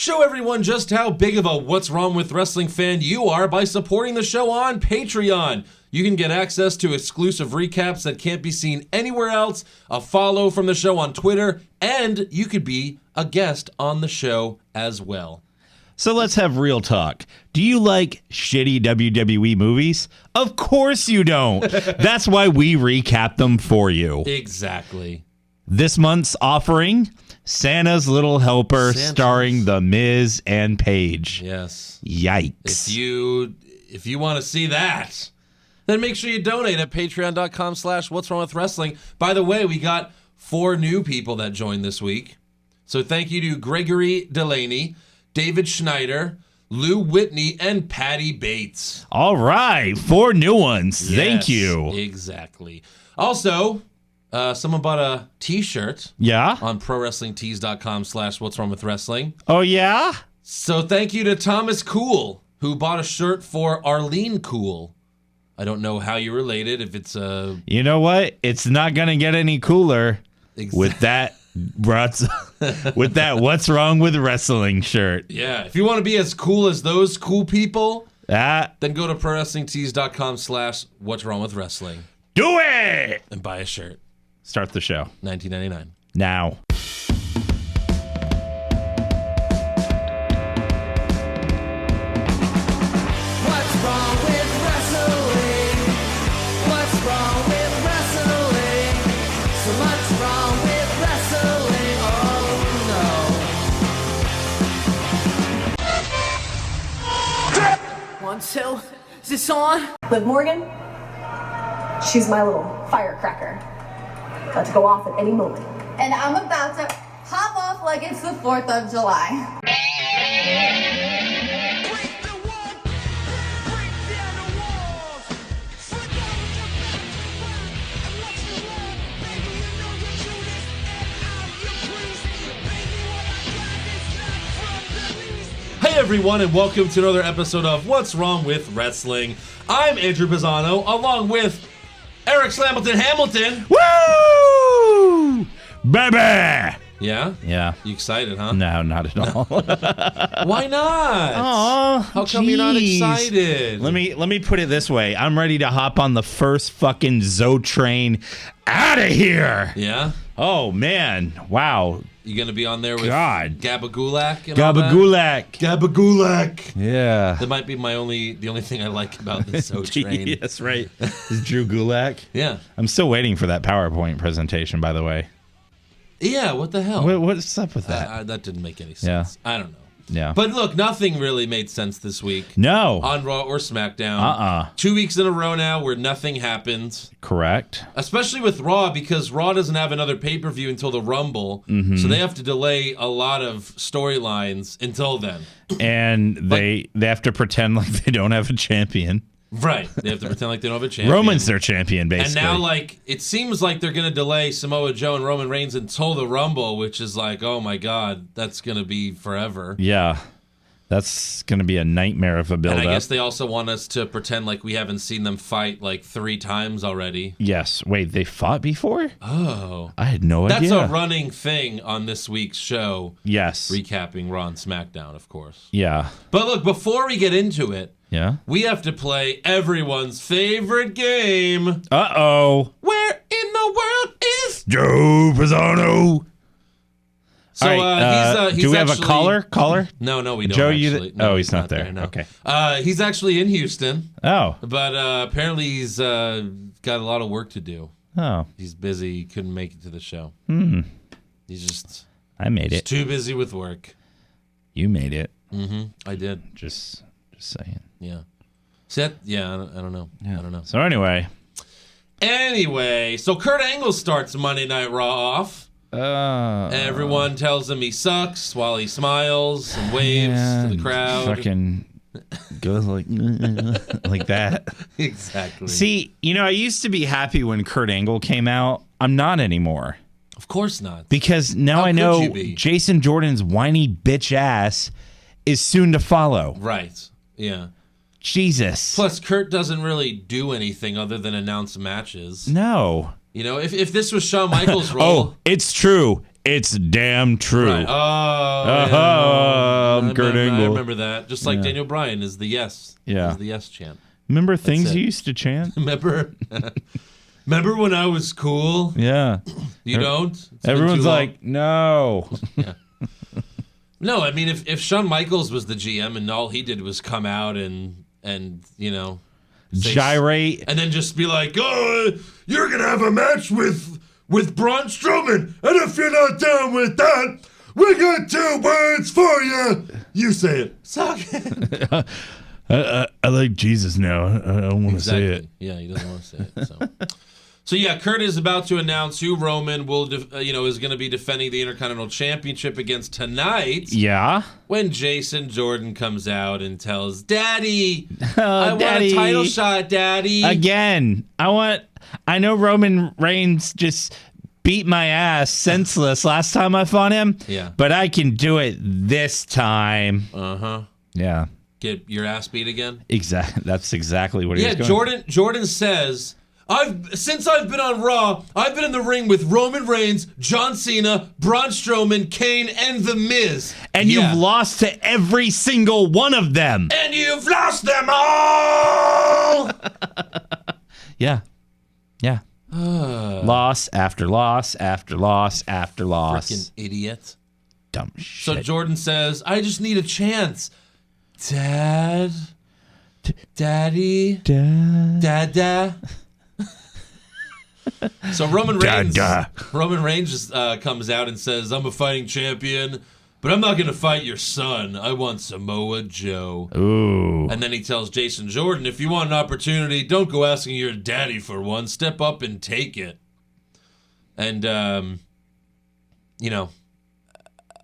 Show everyone just how big of a What's Wrong with Wrestling fan you are by supporting the show on Patreon. You can get access to exclusive recaps that can't be seen anywhere else, a follow from the show on Twitter, and you could be a guest on the show as well. So let's have real talk. Do you like shitty WWE movies? Of course you don't. That's why we recap them for you. Exactly. This month's offering, Santa's Little Helper, starring The Miz and Paige. Yes. Yikes. If you want to see that, then make sure you donate at patreon.com/What's Wrong with Wrestling. By the way, we got 4 new people that joined this week. So thank you to Gregory Delaney, David Schneider, Lou Whitney, and Patty Bates. All right, 4 new ones. Yes, thank you. Exactly. Also, someone bought a t-shirt. Yeah? On prowrestlingtees.com/What's Wrong with Wrestling. Oh, yeah? So thank you to Thomas Cool, who bought a shirt for Arlene Cool. I don't know how you related, if it's a... You know what? It's not going to get any cooler with that What's Wrong with Wrestling shirt. Yeah, if you want to be as cool as those cool people, then go to prowrestlingtees.com/What's Wrong with Wrestling. Do it! And buy a shirt. Start the show. $19.99. Now. So, is this on? Liv Morgan, she's my little firecracker. About to go off at any moment. And I'm about to pop off like it's the 4th of July. Hey everyone, and welcome to another episode of What's Wrong with Wrestling. I'm Andrew Pisano, along with Eric Slamilton Hamilton. Woo! Baby! Yeah? Yeah. You excited, huh? No, not at all. Why not? Aw, how come you're not excited? Let me put it this way. I'm ready to hop on the first fucking Zo train out of here. Yeah? Oh, man. Wow. You gonna be on there with God. Gabagulak and Gabagulak. Gabagulak. Yeah. That might be the only thing I like about this Zo train. Yes, right. Is Drew Gulak? Yeah. I'm still waiting for that PowerPoint presentation, by the way. Yeah, what the hell? What's up with that? That didn't make any sense. Yeah. I don't know. Yeah. But look, nothing really made sense this week. No. On Raw or SmackDown. 2 weeks in a row now where nothing happened. Correct. Especially with Raw, because Raw doesn't have another pay-per-view until the Rumble. Mm-hmm. So they have to delay a lot of storylines until then. And they have to pretend like they don't have a champion. Right. They have to pretend like they don't have a champion. Roman's their champion, basically. And now, it seems like they're going to delay Samoa Joe and Roman Reigns until the Rumble, which is like, oh my God, that's going to be forever. Yeah. That's going to be a nightmare of a build-up. And I guess they also want us to pretend like we haven't seen them fight 3 times already. Yes. Wait, they fought before? Oh. I had no idea. That's a running thing on this week's show. Yes. Recapping Raw and SmackDown, of course. Yeah. But look, before we get into it, we have to play everyone's favorite game. Uh-oh. Where in the world is Joe Pisano? So he's do we have a caller? No, we don't. Joe, he's not there. No. Okay. He's actually in Houston. Oh. But apparently he's got a lot of work to do. Oh. He's busy. Couldn't make it to the show. He's just... I made it. Too busy with work. You made it. Mm-hmm. I did. Just saying. Yeah. I don't know. Yeah. I don't know. So anyway, so Kurt Angle starts Monday Night Raw off. Everyone tells him he sucks while he smiles and waves to the crowd. Fucking goes like that. Exactly. See, I used to be happy when Kurt Angle came out. I'm not anymore. Of course not. Because now I know Jason Jordan's whiny bitch ass is soon to follow. Right. Yeah. Jesus. Plus, Kurt doesn't really do anything other than announce matches. No. If this was Shawn Michaels' role... Oh, it's true. It's damn true. Right. Oh, Kurt Angle. I remember that. Just like Daniel Bryan is the yes. Yeah. Is the yes chant. Remember things you used to chant? Remember when I was cool? Yeah. You don't? Everyone's like, no. Yeah. No, I mean, if Shawn Michaels was the GM and all he did was come out and gyrate. And then just be like, oh, you're going to have a match with Braun Strowman. And if you're not down with that, we got 2 words for you. You say it. Suck it. I like Jesus now. I don't want to say it. Yeah, he doesn't want to say it. So yeah, Kurt is about to announce who Roman will, is going to be defending the Intercontinental Championship against tonight. Yeah. When Jason Jordan comes out and tells Daddy, I want a title shot, Daddy. Again, I know Roman Reigns just beat my ass senseless last time I fought him. Yeah. But I can do it this time. Uh-huh. Yeah. Get your ass beat again? Exactly. That's exactly what he was going. Yeah, Jordan says, since I've been on Raw, I've been in the ring with Roman Reigns, John Cena, Braun Strowman, Kane, and The Miz. And you've lost to every single one of them. And you've lost them all! Yeah. Yeah. Loss after loss after loss after loss. Freaking idiot. Dumb shit. So Jordan says, I just need a chance. Dad? Daddy? Dada? So Roman Reigns just, comes out and says, I'm a fighting champion, but I'm not going to fight your son. I want Samoa Joe. Ooh. And then he tells Jason Jordan, if you want an opportunity, don't go asking your daddy for one. Step up and take it. And,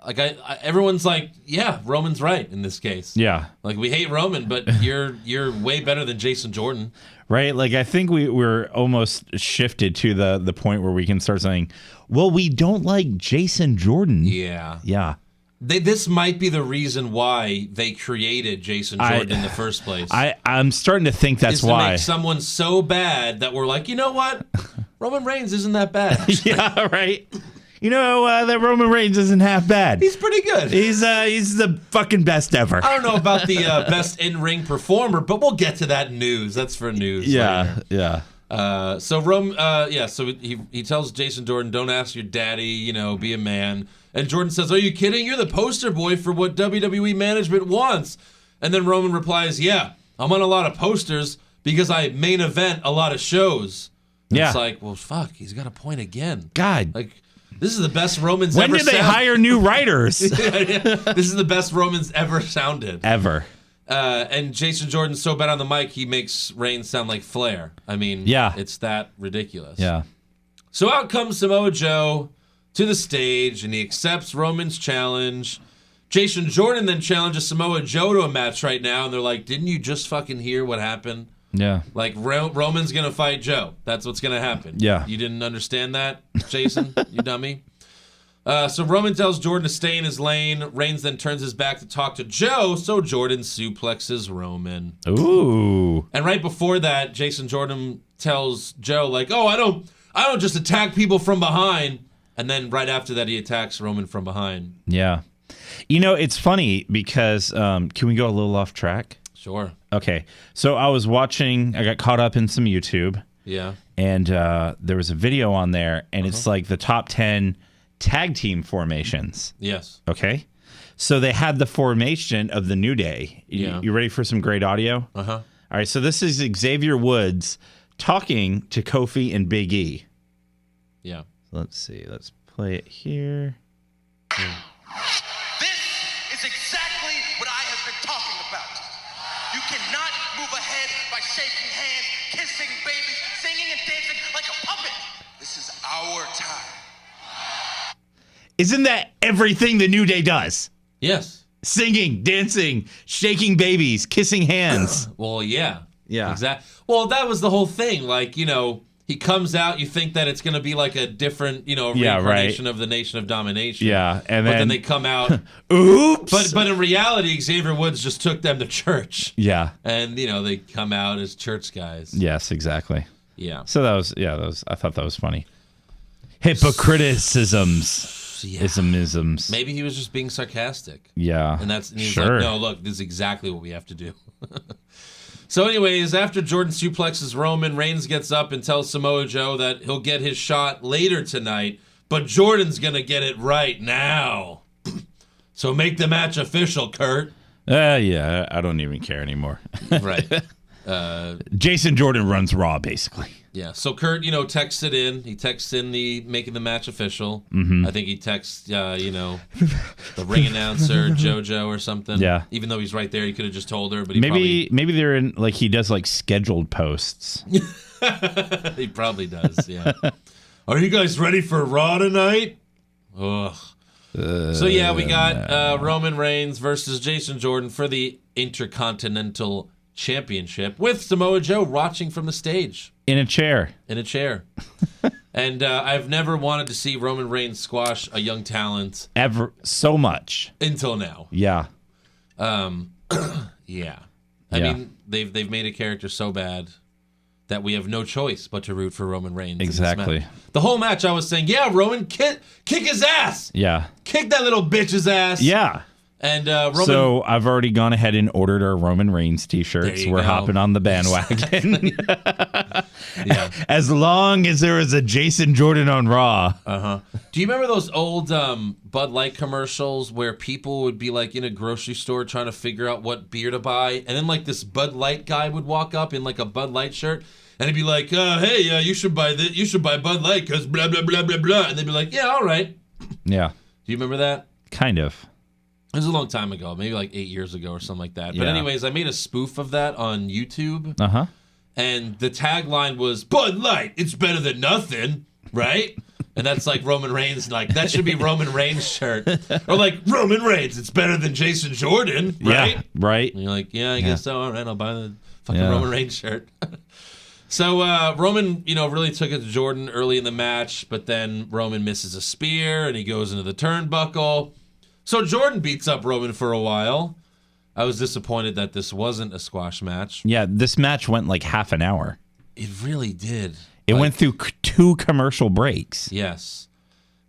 like everyone's like, yeah, Roman's right in this case. Yeah. Like we hate Roman, but you're way better than Jason Jordan. Right? Like I think we're almost shifted to the point where we can start saying, well, we don't like Jason Jordan. Yeah. Yeah. This might be the reason why they created Jason Jordan in the first place. I'm starting to think that's why. To make someone so bad that we're like, you know what? Roman Reigns isn't that bad. Yeah, right. You know, that Roman Reigns isn't half bad. He's pretty good. He's the fucking best ever. I don't know about the best in-ring performer, but we'll get to that news. That's for news. Yeah, later. yeah. So he tells Jason Jordan, don't ask your daddy, be a man. And Jordan says, are you kidding? You're the poster boy for what WWE management wants. And then Roman replies, yeah, I'm on a lot of posters because I main event a lot of shows. Yeah. It's like, well, fuck, he's got a point again. God. Like, this is the best Roman's when ever did they hire new writers? This is the best Roman's ever sounded. Ever. And Jason Jordan's so bad on the mic, he makes Reigns sound like Flair. I mean, it's that ridiculous. Yeah. So out comes Samoa Joe to the stage, and he accepts Roman's challenge. Jason Jordan then challenges Samoa Joe to a match right now, and they're like, didn't you just fucking hear what happened? Yeah. Like, Roman's going to fight Joe. That's what's going to happen. Yeah. You didn't understand that, Jason, you dummy? So Roman tells Jordan to stay in his lane. Reigns then turns his back to talk to Joe, so Jordan suplexes Roman. Ooh. And right before that, Jason Jordan tells Joe, like, oh, I don't just attack people from behind. And then right after that, he attacks Roman from behind. Yeah. It's funny because, can we go a little off track? Sure. Okay. So I got caught up in some YouTube. Yeah. And there was a video on there, and it's like the top 10 tag team formations. Yes. Okay. So they had the formation of the New Day. You ready for some great audio? Uh-huh. All right. So this is Xavier Woods talking to Kofi and Big E. Yeah. Let's see. Let's play it here. Yeah. This is exactly what I have been talking about. You cannot move ahead by shaking hands, kissing babies, singing and dancing like a puppet. This is our time. Isn't that everything the New Day does? Yes. Singing, dancing, shaking babies, kissing hands. Well, yeah. Yeah. Exactly. Well, that was the whole thing. Like, he comes out, you think that it's going to be like a different, reincarnation of the Nation of Domination. Yeah, but then they come out. Oops. But in reality, Xavier Woods just took them to church. Yeah. And, they come out as church guys. Yes, exactly. Yeah. So that was I thought that was funny. Hypocriticisms. isms. Maybe he was just being sarcastic. Yeah. And he's sure. like, no, look, this is exactly what we have to do. So anyways, after Jordan suplexes Roman, Reigns gets up and tells Samoa Joe that he'll get his shot later tonight, but Jordan's going to get it right now. So make the match official, Kurt. Yeah, I don't even care anymore. Right. Jason Jordan runs Raw, basically. Yeah, so Kurt, texts it in. He texts in the making the match official. Mm-hmm. I think he texts, the ring announcer, JoJo or something. Yeah. Even though he's right there, he could have just told her, but he maybe they're in, like, he does, like, scheduled posts. he probably does, yeah. Are you guys ready for Raw tonight? Ugh. So, yeah, we got Roman Reigns versus Jason Jordan for the Intercontinental Championship with Samoa Joe watching from the stage. In a chair. And I've never wanted to see Roman Reigns squash a young talent. Ever so much. Until now. Yeah. Yeah. I mean, they've made a character so bad that we have no choice but to root for Roman Reigns. Exactly. The whole match I was saying, yeah, Roman, kick his ass. Yeah. Kick that little bitch's ass. Yeah. And Roman. So I've already gone ahead and ordered our Roman Reigns t-shirts. We're hopping on the bandwagon. Yeah. As long as there is a Jason Jordan on Raw. Uh-huh. Do you remember those old Bud Light commercials where people would be like in a grocery store trying to figure out what beer to buy, and then like this Bud Light guy would walk up in like a Bud Light shirt, and he'd be like, "Hey, you should buy this. You should buy Bud Light because blah blah blah blah blah," and they'd be like, "Yeah, all right." Yeah. Do you remember that? Kind of. It was a long time ago, maybe like 8 years ago or something like that. But Yeah. anyways, I made a spoof of that on YouTube. Uh-huh. And the tagline was, Bud Light, it's better than nothing, right? And that's like Roman Reigns, like, that should be Roman Reigns' shirt. Or like, Roman Reigns, it's better than Jason Jordan, right? Yeah, right. And you're like, yeah, I guess so. All right, I'll buy the fucking Yeah. Roman Reigns shirt. So Roman, really took it to Jordan early in the match, but then Roman misses a spear, and he goes into the turnbuckle. So Jordan beats up Roman for a while. I was disappointed that this wasn't a squash match. Yeah, this match went like half an hour. It really did. It went through 2 commercial breaks. Yes.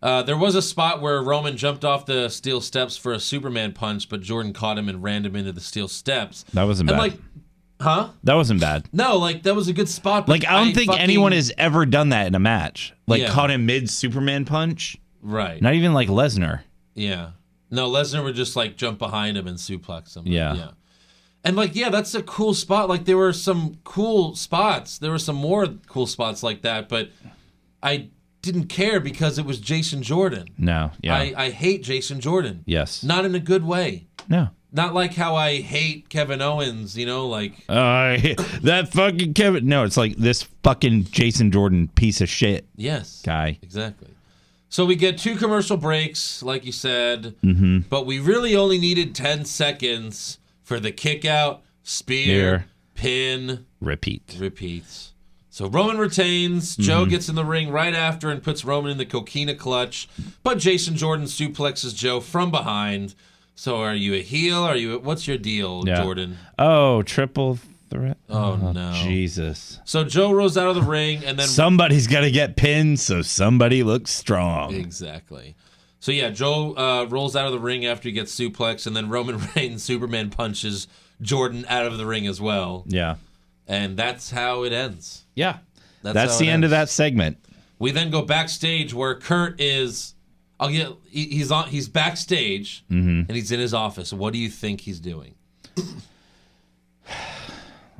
There was a spot where Roman jumped off the steel steps for a Superman punch, but Jordan caught him and ran him into the steel steps. That wasn't bad. Like, huh? That wasn't bad. No, like, that was a good spot. But Like, I don't think anyone has ever done that in a match. Like, Yeah. caught him mid-Superman punch. Right. Not even like Lesnar. Yeah. No, Lesnar would just, like, jump behind him and suplex him. Yeah. And, like, yeah, that's a cool spot. Like, there were some cool spots. There were some more cool spots like that, but I didn't care because it was Jason Jordan. No, yeah. I hate Jason Jordan. Yes. Not in a good way. No. Not like how I hate Kevin Owens, like... That fucking Kevin... No, it's like this fucking Jason Jordan piece of shit Yes. guy. Exactly. So we get 2 commercial breaks, like you said, but we really only needed 10 seconds for the kick out, spear, pin, repeat. So Roman retains. Joe gets in the ring right after and puts Roman in the coquina clutch, but Jason Jordan suplexes Joe from behind. So are you a heel? What's your deal, Jordan? Oh, triple threat? Oh, no. Jesus. So Joe rolls out of the ring and then... Somebody's got to get pinned so somebody looks strong. Exactly. So yeah, Joe rolls out of the ring after he gets suplexed, and then Roman Reigns Superman punches Jordan out of the ring as well. Yeah. And that's how it ends. Yeah. That's That's how the it end of ends. that segment. We then go backstage where Kurt is... He's backstage, and he's in his office. What do you think he's doing?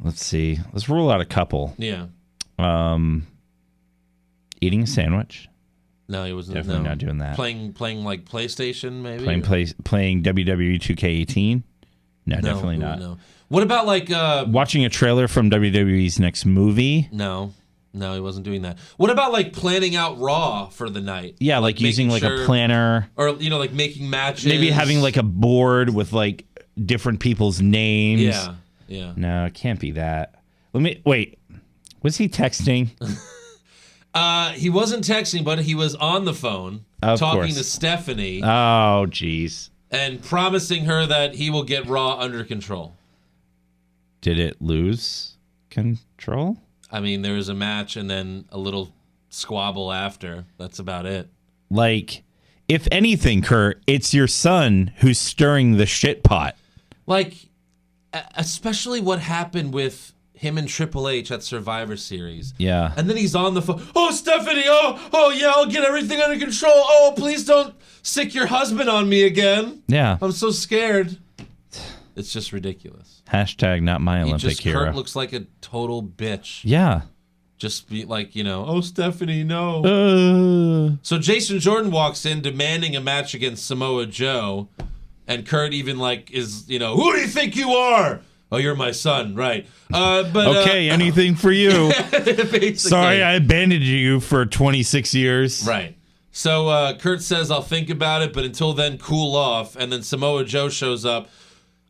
Let's see. Let's rule out a couple. Yeah. Eating a sandwich. No, he wasn't. Definitely not doing that. Playing like PlayStation, maybe. Playing WWE 2K18. No, definitely not. No. What about like watching a trailer from WWE's next movie? No, he wasn't doing that. What about like planning out Raw for the night? Yeah, like using like a planner, or like making matches. Maybe having like a board with like different people's names. Yeah. No, it can't be that. Wait. Was he texting? He wasn't texting, but he was on the phone talking to Stephanie. Oh, jeez. And promising her that he will get Raw under control. Did it lose control? I mean, there was a match and then a little squabble after. That's about it. Like, if anything, Kurt, it's your son who's stirring the shit pot. Like, especially what happened with him and Triple H at Survivor Series. Yeah. And then he's on the phone. Oh, Stephanie. Oh, yeah, I'll get everything under control. Oh, please don't sick your husband on me again. Yeah. I'm so scared. It's just ridiculous. Hashtag not my Olympic hero. Kurt looks like a total bitch. Yeah. Just be like, oh, Stephanie, no. So Jason Jordan walks in demanding a match against Samoa Joe. And Kurt even is, who do you think you are? Oh, you're my son, right. Okay, anything for you. Sorry, I abandoned you for 26 years. Right. So Kurt says, I'll think about it, but until then, cool off. And then Samoa Joe shows up.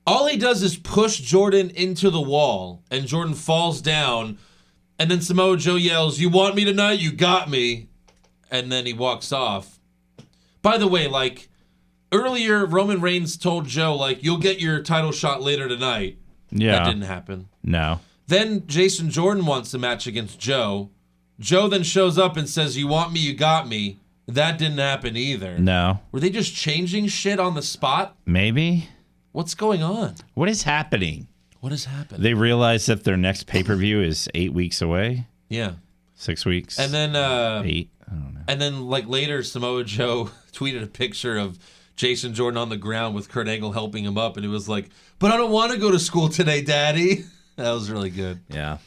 All he does is push Jordan into the wall, and Jordan falls down. And then Samoa Joe yells, you want me tonight? You got me. And then he walks off. By the way, earlier, Roman Reigns told Joe, you'll get your title shot later tonight. Yeah. That didn't happen. No. Then Jason Jordan wants a match against Joe. Joe then shows up and says, you want me, you got me. That didn't happen either. No. Were they just changing shit on the spot? Maybe. What's going on? What is happening? What has happened? They realize that their next pay-per-view is 8 weeks away. Yeah. 6 weeks. And then 8. I don't know. And then later Samoa Joe tweeted a picture of Jason Jordan on the ground with Kurt Angle helping him up, and it was like, but I don't want to go to school today, Daddy. That was really good. Yeah.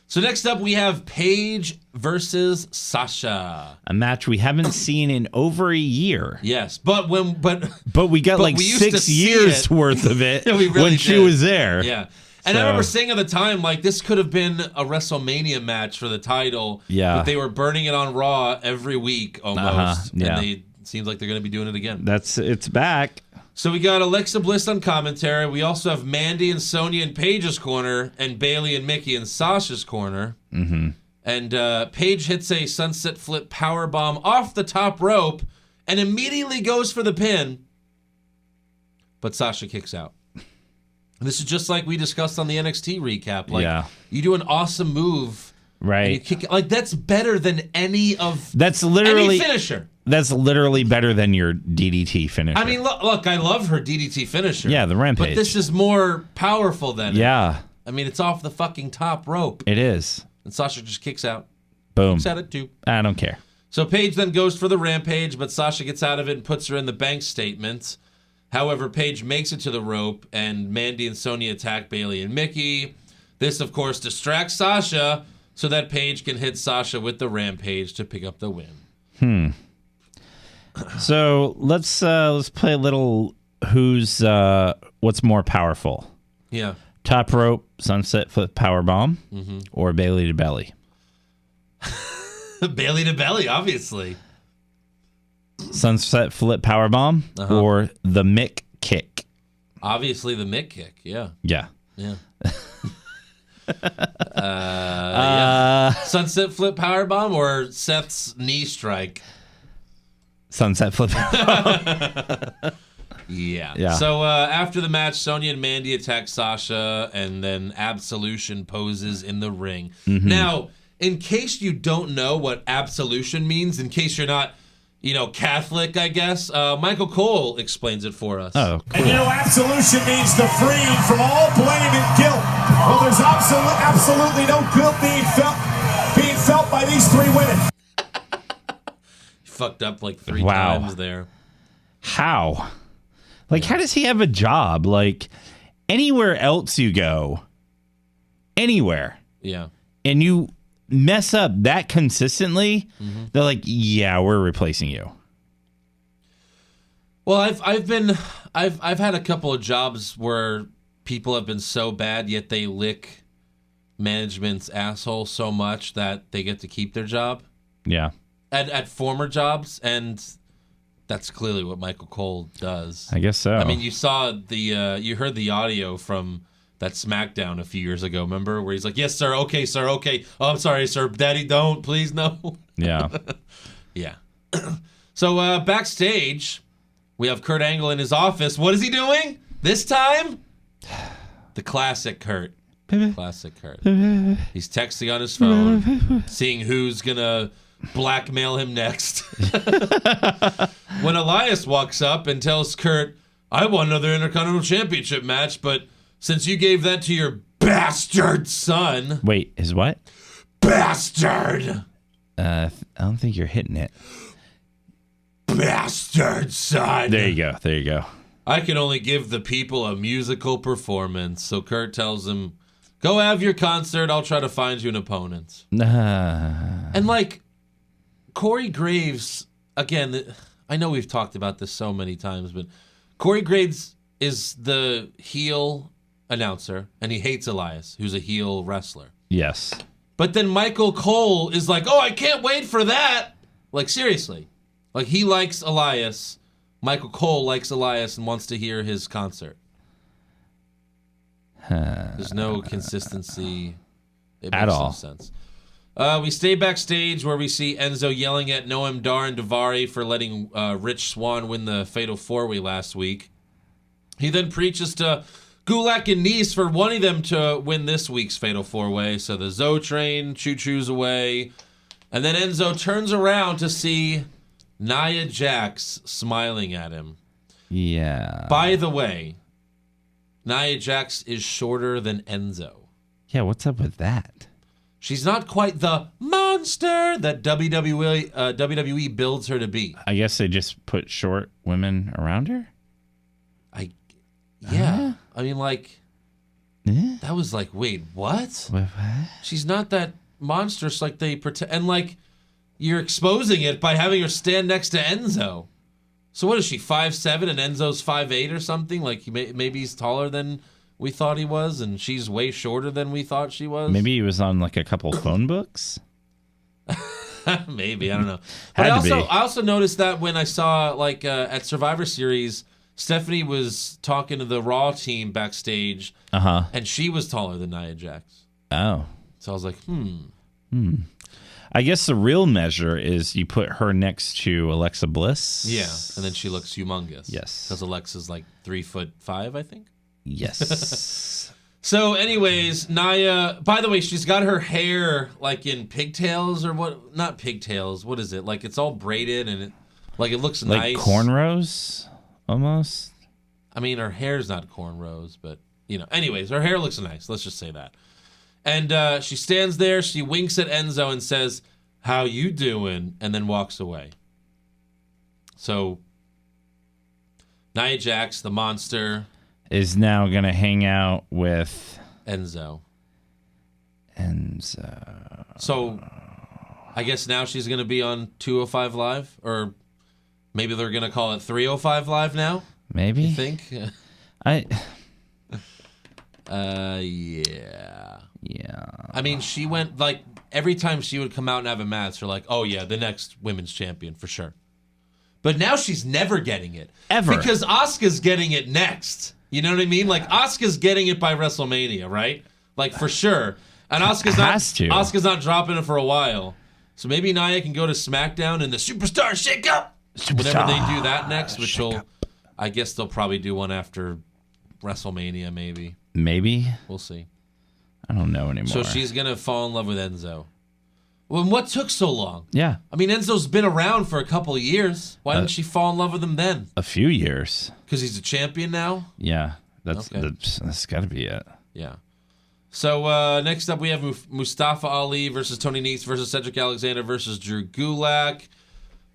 So next up we have Paige versus Sasha. A match we haven't seen in over a year. Yes, but we got we used 6 years worth of it Yeah, we really when she did. was there. Yeah. And I remember saying at the time, this could have been a WrestleMania match for the title. Yeah. But they were burning it on Raw every week almost. Yeah. And seems like they're going to be doing it again. It's back. So we got Alexa Bliss on commentary. We also have Mandy and Sonya in Paige's corner, and Bayley and Mickey in Sasha's corner. Mm-hmm. And Paige hits a sunset flip powerbomb off the top rope and immediately goes for the pin. But Sasha kicks out. This is just like we discussed on the NXT recap. You do an awesome move, right? And you kick it. That's better than any finisher. That's literally better than your DDT finisher. I mean, look, I love her DDT finisher. Yeah, the Rampage. But this is more powerful than it. Yeah. I mean, it's off the fucking top rope. It is. And Sasha just kicks out. Boom. Kicks out at 2. I don't care. So Paige then goes for the Rampage, but Sasha gets out of it and puts her in the bank statement. However, Paige makes it to the rope, and Mandy and Sonya attack Bayley and Mickey. This, of course, distracts Sasha so that Paige can hit Sasha with the Rampage to pick up the win. So let's play a little who's what's more powerful. Yeah. Top rope, sunset flip powerbomb, or Bayley to belly. Bayley to belly, obviously. Sunset flip powerbomb or the Mick kick. Obviously the Mick kick, yeah. Yeah. Yeah. Sunset flip powerbomb or Seth's knee strike. Sunset flip. Yeah. So after the match, Sonya and Mandy attack Sasha, and then Absolution poses in the ring. Now, in case you don't know what absolution means, in case you're not, Catholic, I guess, Michael Cole explains it for us. Oh, cool. And absolution means to free from all blame and guilt. Well, there's absolutely no guilt being felt by these 3 women. Fucked up 3 times there. How? How does he have a job? Anywhere else you go, anywhere. Yeah. And you mess up that consistently, they're like, yeah, we're replacing you. Well, I've had a couple of jobs where people have been so bad, yet they lick management's asshole so much that they get to keep their job. Yeah. At former jobs, and that's clearly what Michael Cole does. I guess so. I mean, you saw you heard the audio from that SmackDown a few years ago, remember? Where he's like, yes, sir, okay, sir, okay. Oh, I'm sorry, sir. Daddy, don't, please, no. Yeah. Yeah. So backstage, we have Kurt Angle in his office. What is he doing this time? The classic Kurt. Classic Kurt. He's texting on his phone, seeing who's going to blackmail him next. When Elias walks up and tells Kurt, I want another Intercontinental Championship match, but since you gave that to your bastard son. Wait, his what? Bastard! I don't think you're hitting it. Bastard son! There you go. I can only give the people a musical performance. So Kurt tells him, go have your concert. I'll try to find you an opponent. And like, Corey Graves, again, I know we've talked about this so many times, but Corey Graves is the heel announcer, and he hates Elias, who's a heel wrestler. Yes. But then Michael Cole is like, oh, I can't wait for that. Like, seriously. Like, he likes Elias. Michael Cole likes Elias and wants to hear his concert. There's no consistency. It makes At all. no sense. We stay backstage where we see Enzo yelling at Noam Dar and Daivari for letting Rich Swann win the Fatal 4-Way last week. He then preaches to Gulak and Nice for wanting them to win this week's Fatal 4-Way. So the Zoe train choo-choos away. And then Enzo turns around to see Nia Jax smiling at him. Yeah. By the way, Nia Jax is shorter than Enzo. Yeah, what's up with that? She's not quite the monster that WWE builds her to be. I guess they just put short women around her? Yeah. I mean, like, Yeah. that was like, wait, what? What? She's not that monstrous like they pretend. And, like, you're exposing it by having her stand next to Enzo. So what is she, 5'7", and Enzo's 5'8" or something? Like, maybe he's taller than we thought he was, and she's way shorter than we thought she was? Maybe he was on like a couple phone books? Maybe, I don't know. But Had to be. I also noticed that when I saw, like, at Survivor Series, Stephanie was talking to the Raw team backstage, and she was taller than Nia Jax. Oh. So I was like, I guess the real measure is you put her next to Alexa Bliss. Yeah, and then she looks humongous. Yes. Because Alexa's like 3'5", I think. Yes. So anyways, Nia, by the way, she's got her hair like in pigtails or what? Not pigtails. What is it? Like it's all braided and it looks like nice. cornrows almost. I mean, her hair's not cornrows, but anyways, her hair looks nice. Let's just say that. And she stands there, she winks at Enzo and says, "How you doing?" and then walks away. So Nia Jax, the monster, is now going to hang out with Enzo. Enzo. So I guess now she's going to be on 205 Live, or maybe they're going to call it 305 Live now. Maybe. You think? Yeah. Yeah. I mean, she went like every time she would come out and have a match, they're like, "Oh yeah, the next women's champion for sure." But now she's never getting it Ever. because Asuka's getting it next. You know what I mean? Like Asuka's getting it by WrestleMania, right? Like for sure. And Asuka's not dropping it for a while. So maybe Nia can go to SmackDown in the Superstar Shake-Up whenever they do that next, which I guess they'll probably do one after WrestleMania, maybe. Maybe. We'll see. I don't know anymore. So she's going to fall in love with Enzo. Well, what took so long? Yeah. I mean, Enzo's been around for a couple of years. Why didn't she fall in love with him then? A few years. Because he's a champion now? Yeah. That's got to be it. Yeah. So next up we have Mustafa Ali versus Tony Nese versus Cedric Alexander versus Drew Gulak.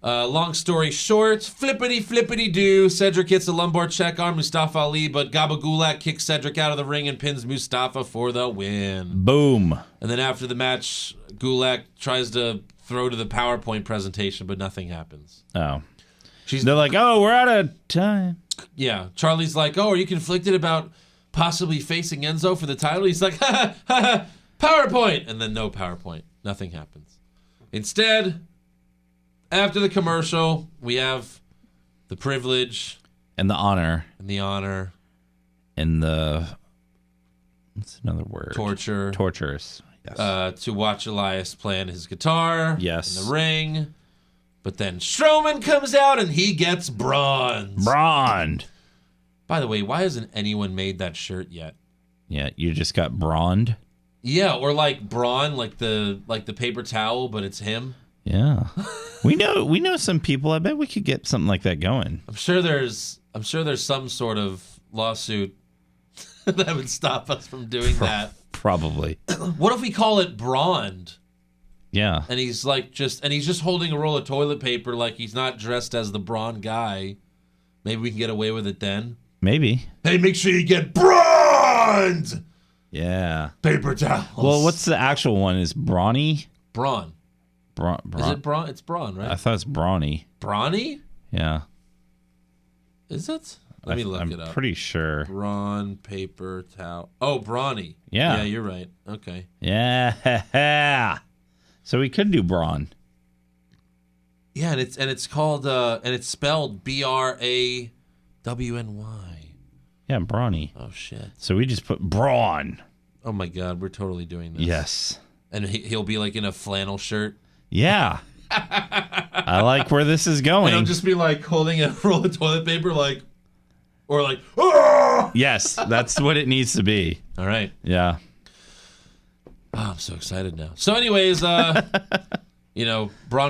Long story short, flippity-do. Cedric hits a lumbar check on Mustafa Ali, but Gaba Gulak kicks Cedric out of the ring and pins Mustafa for the win. Boom. And then after the match, Gulak tries to throw to the PowerPoint presentation, but nothing happens. Oh. They're like, oh, we're out of time. Yeah. Charlie's like, oh, are you conflicted about possibly facing Enzo for the title? He's like, ha, ha, ha, PowerPoint. And then no PowerPoint. Nothing happens. Instead, after the commercial, we have the privilege. And the honor. And the honor. And the... What's another word? Torture. Torturous. Yes. To watch Elias playing his guitar. Yes. In the ring. But then Strowman comes out and he gets bronze. Brawned. By the way, why hasn't anyone made that shirt yet? Yeah, you just got brawned. Yeah, or like Braun, like the paper towel, but it's him. Yeah. We know some people. I bet we could get something like that going. I'm sure there's some sort of lawsuit that would stop us from doing that. Probably. What if we call it Braund? Yeah. And he's just holding a roll of toilet paper, like he's not dressed as the Braun guy. Maybe we can get away with it then. Maybe. Hey, make sure you get Braund! Yeah. Paper towels. Well, what's the actual one? Is Brawny? Braun. Is it Braun? It's Braun, right? I thought it's Brawny. Brawny? Yeah. Is it? Let me look it up. I'm pretty sure. Braun, paper towel. Oh, Brawny. Yeah. Yeah, you're right. Okay. Yeah. So we could do Braun. Yeah, and it's called and it's spelled Brawny. Yeah, Brawny. Oh shit. So we just put Braun. Oh my god, we're totally doing this. Yes. And he'll be like in a flannel shirt. Yeah. I like where this is going. And he'll just be like holding a roll of toilet paper, or like, ah! Yes, that's what it needs to be. All right. Yeah. Oh, I'm so excited now. So, anyways, Braun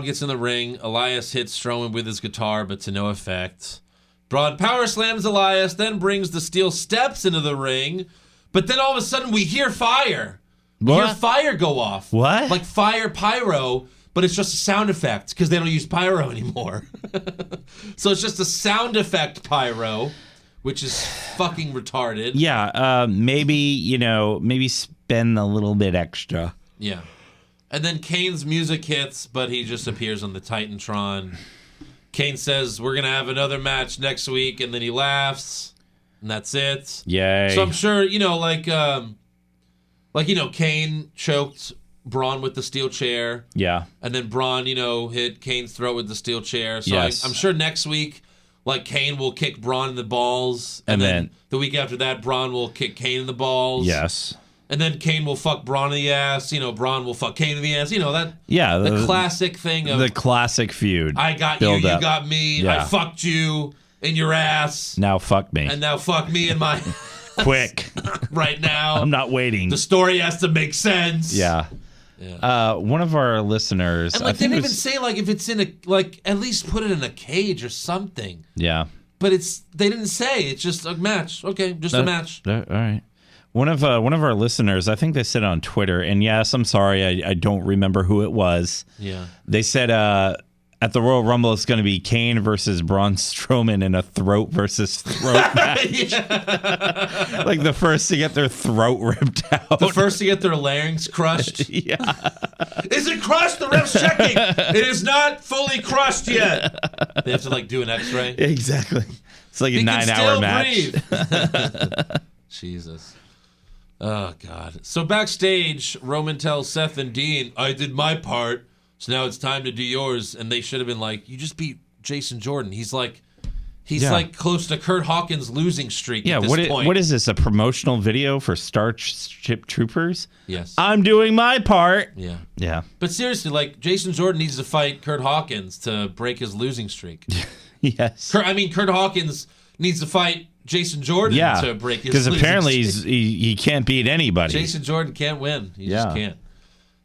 gets in the ring. Elias hits Strowman with his guitar, but to no effect. Braun power slams Elias, then brings the steel steps into the ring. But then all of a sudden, we hear fire. We hear fire go off. What? Like fire pyro, but it's just a sound effect because they don't use pyro anymore. So it's just a sound effect pyro, which is fucking retarded. Yeah, maybe spend a little bit extra. Yeah. And then Kane's music hits, but he just appears on the Titantron. Kane says, we're going to have another match next week, and then he laughs, and that's it. Yay. So I'm sure, Kane choked Braun with the steel chair. Yeah. And then Braun, hit Kane's throat with the steel chair. So yes. I'm sure next week, Kane will kick Braun in the balls. And then the week after that, Braun will kick Kane in the balls. Yes. And then Kane will fuck Braun in the ass. Braun will fuck Kane in the ass. The classic thing of... The classic feud. I got you, you got me, yeah. I fucked you in your ass. Now fuck me. And now fuck me in my... Quick. Right now. I'm not waiting. The story has to make sense. Yeah. One of our listeners... And they didn't even say, if it's in a... at least put it in a cage or something. Yeah. But they didn't say. It's just a match. Okay, just a match. All right. One of our listeners, I think they said on Twitter, and yes, I'm sorry, I don't remember who it was. Yeah. They said at the Royal Rumble it's going to be Kane versus Braun Strowman in a throat versus throat match. Like the first to get their throat ripped out. The first to get their larynx crushed. Yeah. Is it crushed? The ref's checking. It is not fully crushed yet. They have to do an x-ray. Exactly. It's like a 9-hour match. Breathe. Jesus. Oh, God. So backstage, Roman tells Seth and Dean, I did my part, so now it's time to do yours. And they should have been like, you just beat Jason Jordan. He's close to Kurt Hawkins' losing streak at this point. What is this, a promotional video for Starship Troopers? Yes. I'm doing my part. Yeah. Yeah. But seriously, Jason Jordan needs to fight Kurt Hawkins to break his losing streak. Yes. Kurt Hawkins needs to fight Jason Jordan to break his losing streak. Because apparently he can't beat anybody. Jason Jordan can't win. He just can't.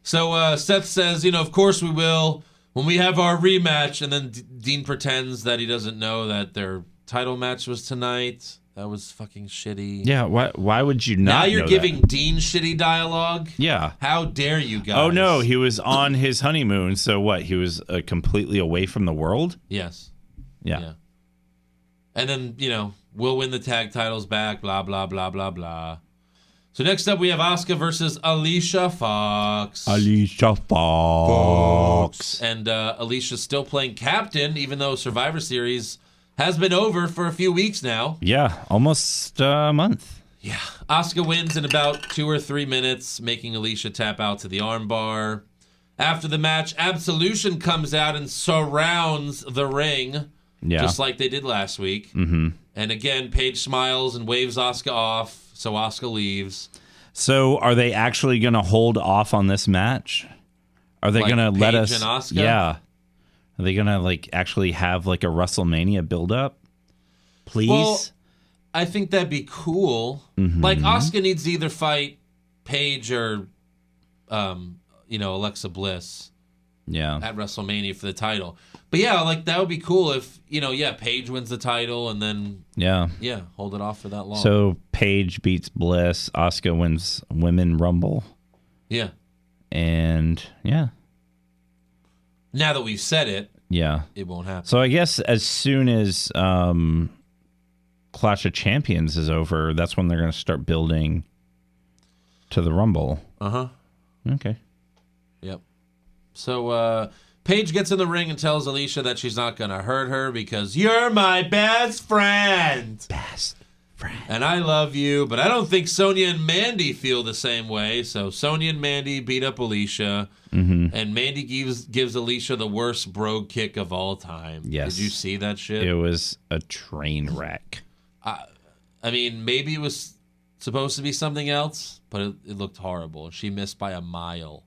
So Seth says, of course we will when we have our rematch. And then Dean pretends that he doesn't know that their title match was tonight. That was fucking shitty. Yeah, why would you not Now you're know giving that? Dean shitty dialogue? Yeah. How dare you guys? Oh, no, he was on his honeymoon. So what, he was completely away from the world? Yes. Yeah. And then, we'll win the tag titles back, blah, blah, blah, blah, blah. So next up, we have Asuka versus Alicia Fox. Alicia Fox. And Alicia's still playing captain, even though Survivor Series has been over for a few weeks now. Yeah, almost a month. Yeah. Asuka wins in about 2 or 3 minutes, making Alicia tap out to the armbar. After the match, Absolution comes out and surrounds the ring. Yeah. Just like they did last week. Mm-hmm. And again, Paige smiles and waves Asuka off, so Asuka leaves. So are they actually going to hold off on this match? Are they going to let us... Paige and Asuka? Yeah. Are they going to actually have a WrestleMania build-up? Please? Well, I think that'd be cool. Mm-hmm. Asuka needs to either fight Paige or, Alexa Bliss. at WrestleMania for the title. But yeah, like that would be cool if, Paige wins the title and then hold it off for that long. So Paige beats Bliss, Asuka wins Women Rumble. Yeah. And now that we've said it, it won't happen. So I guess as soon as Clash of Champions is over, that's when they're going to start building to the Rumble. Okay. Yep. So Paige gets in the ring and tells Alicia that she's not going to hurt her because you're my best friend. Best friend. And I love you, but I don't think Sonya and Mandy feel the same way. So Sonya and Mandy beat up Alicia, and Mandy gives Alicia the worst brogue kick of all time. Yes. Did you see that shit? It was a train wreck. I mean, maybe it was supposed to be something else, but it looked horrible. She missed by a mile.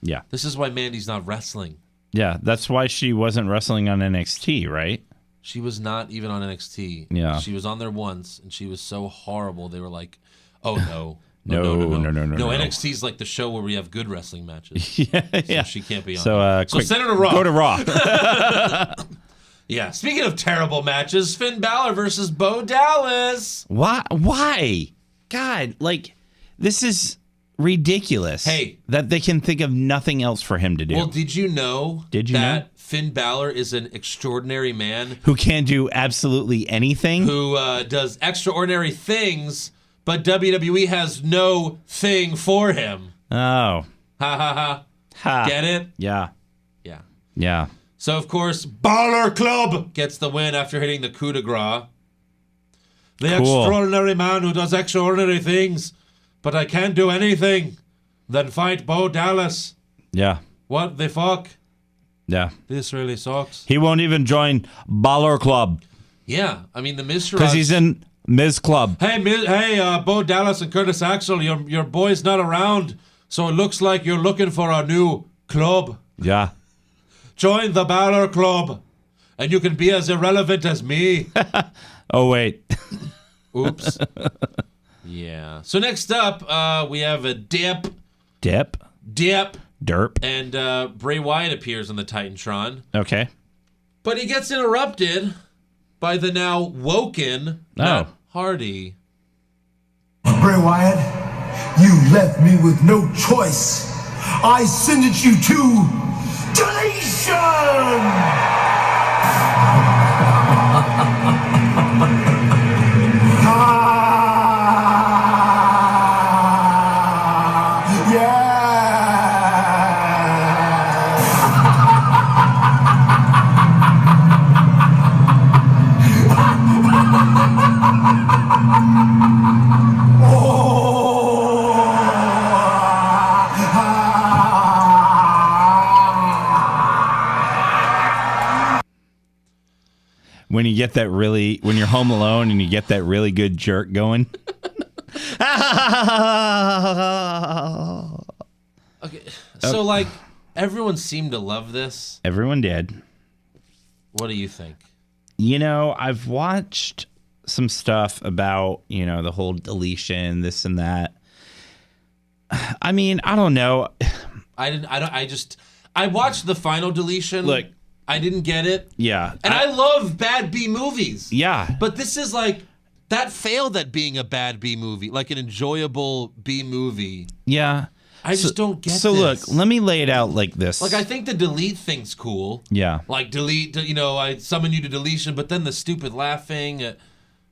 Yeah. This is why Mandy's not wrestling. Yeah, that's why she wasn't wrestling on NXT, right? She was not even on NXT. Yeah. She was on there once, and she was so horrible. They were like, oh, no. No. No, NXT's like the show where we have good wrestling matches. Yeah. So she can't be on So, so send her to Raw. Go to Raw. Yeah. Speaking of terrible matches, Finn Balor versus Bo Dallas. Why? God, this is ridiculous. Hey. That they can think of nothing else for him to do. Well, did you know that Finn Balor is an extraordinary man who can do absolutely anything? Who does extraordinary things, but WWE has no thing for him. Oh. Ha ha ha. Get it? Yeah. Yeah. Yeah. So, of course, Balor Club gets the win after hitting the coup de grace. The extraordinary man who does extraordinary things, but I can't do anything. Then fight Bo Dallas. Yeah. What the fuck? Yeah. This really sucks. He won't even join Balor Club. Yeah. I mean, the Miz because he's in Miz Club. Hey, Bo Dallas and Curtis Axel, your boy's not around, so it looks like you're looking for a new club. Yeah. Join the Balor Club, and you can be as irrelevant as me. Oh, wait. Oops. Yeah. So next up, we have a dip. Dip. Derp. And Bray Wyatt appears on the Titantron. Okay. But he gets interrupted by the now woken Matt Hardy. Bray Wyatt, you left me with no choice. I sentenced you to deletion! When you're home alone and you get that really good jerk going. Okay, so everyone seemed to love this. Everyone did. What do you think? I've watched some stuff about, the whole deletion, this and that. I mean, I don't know. I watched the final deletion. Look. I didn't get it. Yeah. And I love bad B movies. Yeah. But this is that failed at being a bad B movie, like an enjoyable B movie. Yeah. I just don't get this. So look, let me lay it out like this. I think the delete thing's cool. Yeah. Delete, I summon you to deletion, but then the stupid laughing,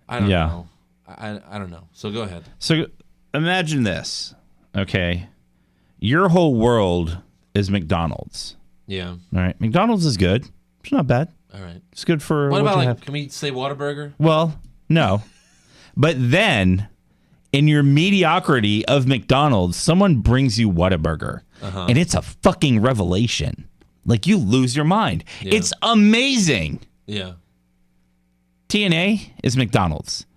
I don't know. I don't know. So go ahead. So imagine this, okay? Your whole world is McDonald's. Yeah. All right. McDonald's is good. It's not bad. All right. It's good for what about you have. Can we say Whataburger? Well, no. But then in your mediocrity of McDonald's, someone brings you Whataburger. And it's a fucking revelation. You lose your mind. Yeah. It's amazing. Yeah. TNA is McDonald's.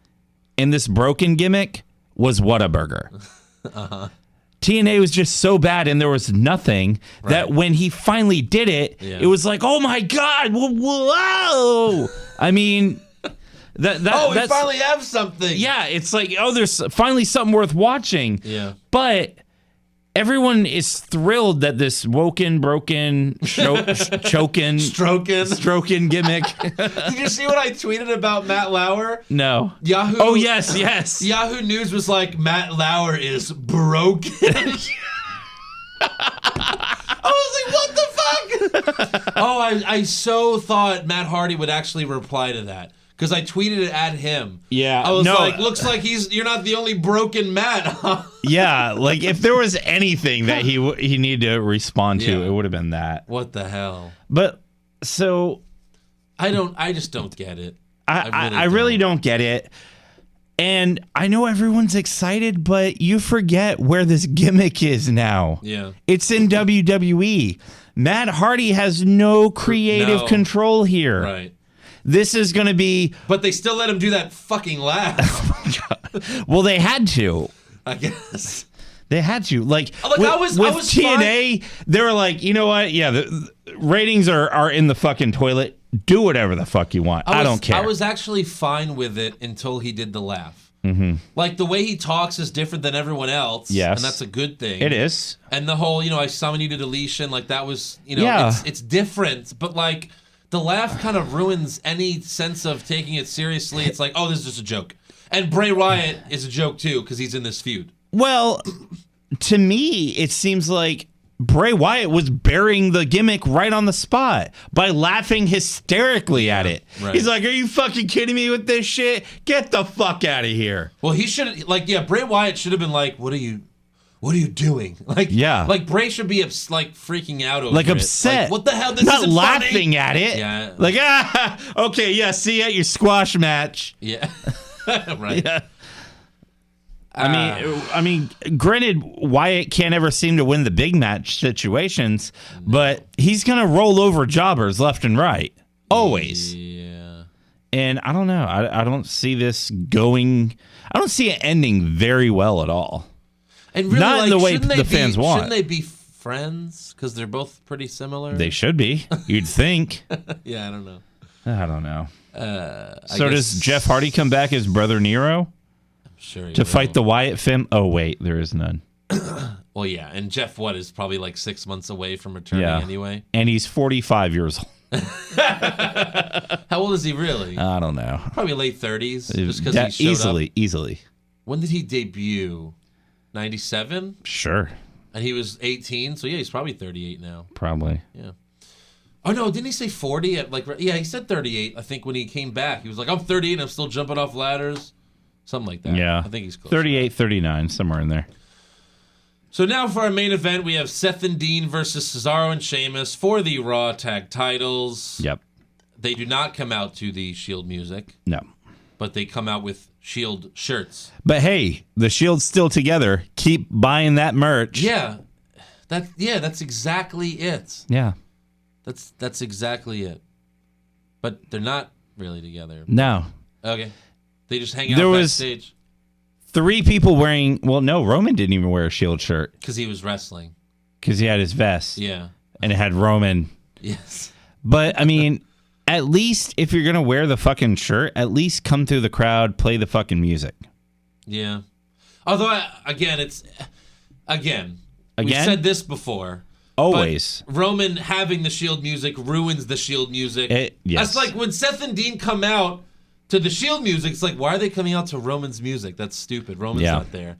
And this broken gimmick was Whataburger. TNA was just so bad and there was nothing that when he finally did it, it was like, oh my God, whoa. I mean, we finally have something. Yeah, it's like, there's finally something worth watching. Yeah. But everyone is thrilled that this broken, choking, stroking gimmick. Did you see what I tweeted about Matt Lauer? No. Yahoo. Oh, yes. Yahoo News was like, Matt Lauer is broken. I was like, what the fuck? Oh, I so thought Matt Hardy would actually reply to that. Because I tweeted it at him. Yeah. I was like, looks like you're not the only broken Matt, huh? Yeah, like if there was anything that he needed to respond to, it would have been that. What the hell? But so I just don't get it. I really don't get it. And I know everyone's excited, but you forget where this gimmick is now. Yeah. It's in WWE. Matt Hardy has no creative control here. Right. This is going to be... But they still let him do that fucking laugh. Oh my God. Well, they had to. I guess. They had to. Like with TNA, fine. They were like, you know what? Yeah, the ratings are in the fucking toilet. Do whatever the fuck you want. I don't care. I was actually fine with it until he did the laugh. Mm-hmm. Like, the way he talks is different than everyone else. Yes. And that's a good thing. It is. And the whole, I summon you to deletion, like, that was, it's different. But, like, the laugh kind of ruins any sense of taking it seriously. It's like, oh, this is just a joke. And Bray Wyatt is a joke, too, because he's in this feud. Well, to me, it seems like Bray Wyatt was burying the gimmick right on the spot by laughing hysterically at it. Right. He's like, are you fucking kidding me with this shit? Get the fuck out of here. Well, he should, Bray Wyatt should have been like, what are you doing? Like, yeah. Like, Bray should be freaking out over like it. upset. Like, what the hell? This Not isn't laughing funny. at it. Yeah. Like, okay, yeah, see you at your squash match. Yeah. Right. Yeah. I mean, granted, Wyatt can't ever seem to win the big match situations, but he's gonna roll over jobbers left and right, always. Yeah. And I don't know. I don't see this going. I don't see it ending very well at all. And really, not in the way the fans want. Shouldn't they be friends? Because they're both pretty similar. They should be. You'd think. Yeah, I don't know. I don't know. So does Jeff Hardy come back as Brother Nero? Sure. To fight the Wyatt fam? Oh, wait, there is none. Well, yeah, and Jeff is probably like 6 months away from returning anyway. And he's 45 years old. How old is he really? I don't know. Probably late 30s. Just because he showed up. Easily. When did he debut? 97? Sure. And he was 18, so yeah, he's probably 38 now. Probably. Yeah. Oh, no, didn't he say 40? Yeah, he said 38, I think, when he came back. He was like, I'm 38 and I'm still jumping off ladders. Something like that. Yeah. I think he's close. 38, 39, somewhere in there. So now for our main event, we have Seth and Dean versus Cesaro and Sheamus for the Raw Tag Titles. Yep. They do not come out to the Shield music. No. But they come out with Shield shirts. But hey, the Shield's still together. Keep buying that merch. Yeah. That's exactly it. Yeah. That's exactly it. But they're not really together. No. Okay. They just hang out backstage. 3 people wearing... Well, no, Roman didn't even wear a Shield shirt. Because he was wrestling. Because he had his vest. Yeah. And it had Roman. Yes. But, I mean, at least if you're going to wear the fucking shirt, at least come through the crowd, play the fucking music. Yeah. Although, again, we've said this before. Always. But Roman having the Shield music ruins the Shield music. Yes. That's like when Seth and Dean come out to the Shield music, it's like, why are they coming out to Roman's music? That's stupid. Roman's not there.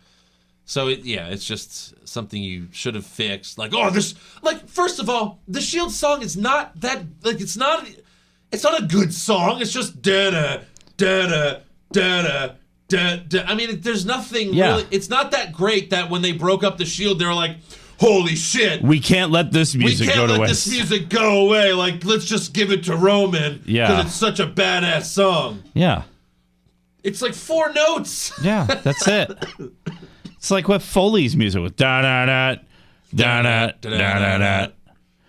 So, it's just something you should have fixed. Like, first of all, the Shield song is not that, it's not a good song. It's just da-da, da-da, da-da, da-da. I mean, there's nothing really, it's not that great that when they broke up the Shield, they were like, holy shit. We can't let this music go to waste. We can't let this music go away. Like, let's just give it to Roman. Yeah. Because it's such a badass song. Yeah. It's like 4 notes. Yeah, that's it. It's like what Foley's music was. Da-da-da, da-da, da-da-da.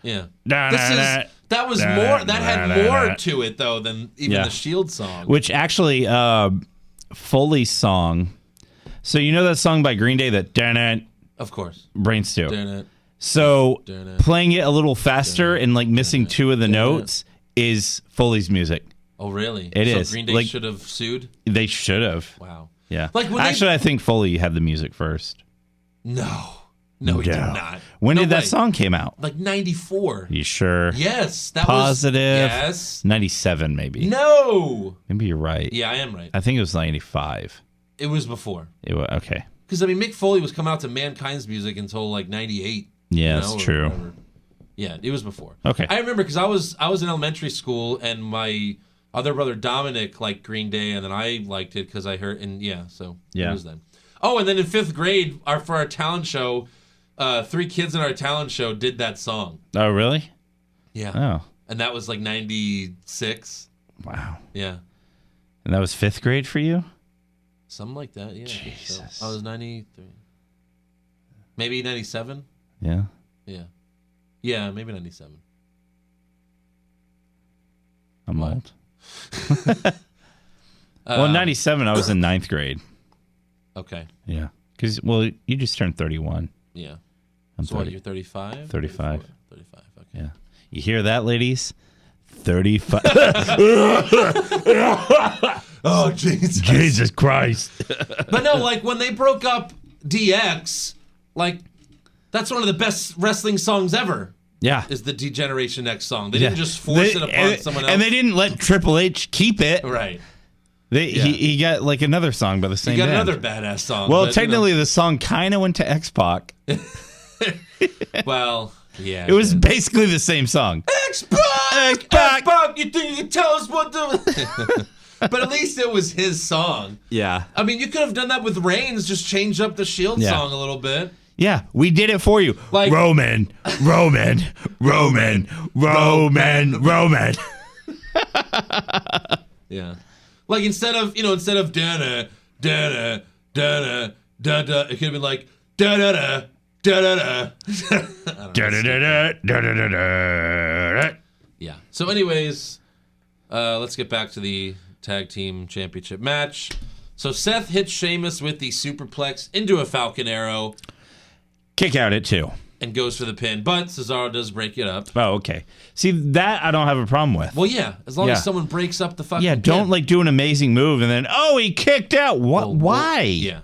Yeah. That had more to it, though, than even the Shield song. Which actually, Foley's song. So you know that song by Green Day that da-da, of course. Brain Stew. So playing it a little faster and like missing 2 of the notes is Foley's music. Oh, really? It is. So Green Day should have sued? They should have. Wow. Yeah. Like when I think Foley had the music first. No. No, he did not. When No did that way. song came out? Like 94. You sure? Yes, that Positive. was yes. 97 maybe. No. Maybe you're right. Yeah, I am right. I think it was 95. It was before. Okay. Because I mean, Mick Foley was coming out to Mankind's music until like 98. Yeah, you that's know, or true. whatever. Yeah, it was before. Okay. I remember because I was in elementary school and my other brother Dominic liked Green Day and then I liked it because I heard so it was then. Oh, and then in 5th grade, for our talent show, 3 kids in our talent show did that song. Oh, really? Yeah. Oh. And that was like 96. Wow. Yeah. And that was 5th grade for you? Something like that, yeah. Jesus. So I was 93. Maybe 97? Yeah. Yeah. Yeah, maybe 97. I'm old. Well, in 97, I was in 9th grade. Okay. Yeah. Because, well, you just turned 31. Yeah. I'm So what, 30. you're 35? 35. 35, okay. Yeah. You hear that, ladies? 35. Oh, Jesus. Jesus Christ. But no, like when they broke up DX, like that's one of the best wrestling songs ever. Yeah. Is the D-Generation X song. They didn't just force it upon someone else. And they didn't let Triple H keep it. Right. He got like another song by the same You got band. another badass song. Well, but, technically, the song kind of went to X-Pac. Well, yeah. It was basically the same song. X-Pac! X-Pac! X-Pac! You think you can tell us what to... But at least it was his song. Yeah. I mean, you could have done that with Reigns, just change up the Shield Yeah. song a little bit. Yeah, we did it for you. Like- Roman. Yeah. Like instead of da-da, da-da, da-da, da-da, it could have been like da-da-da, da-da-da. Yeah. So anyways, let's get back to the tag team championship match. So Seth hits Sheamus with the superplex into a Falcon Arrow Kick out at 2. and goes for the pin, but Cesaro does break it up. Oh, okay. See, that I don't have a problem with. Well, yeah, as long Yeah. as someone breaks up the fucking Yeah, don't pin. like do an amazing move and then, he kicked out. What? Why? Yeah.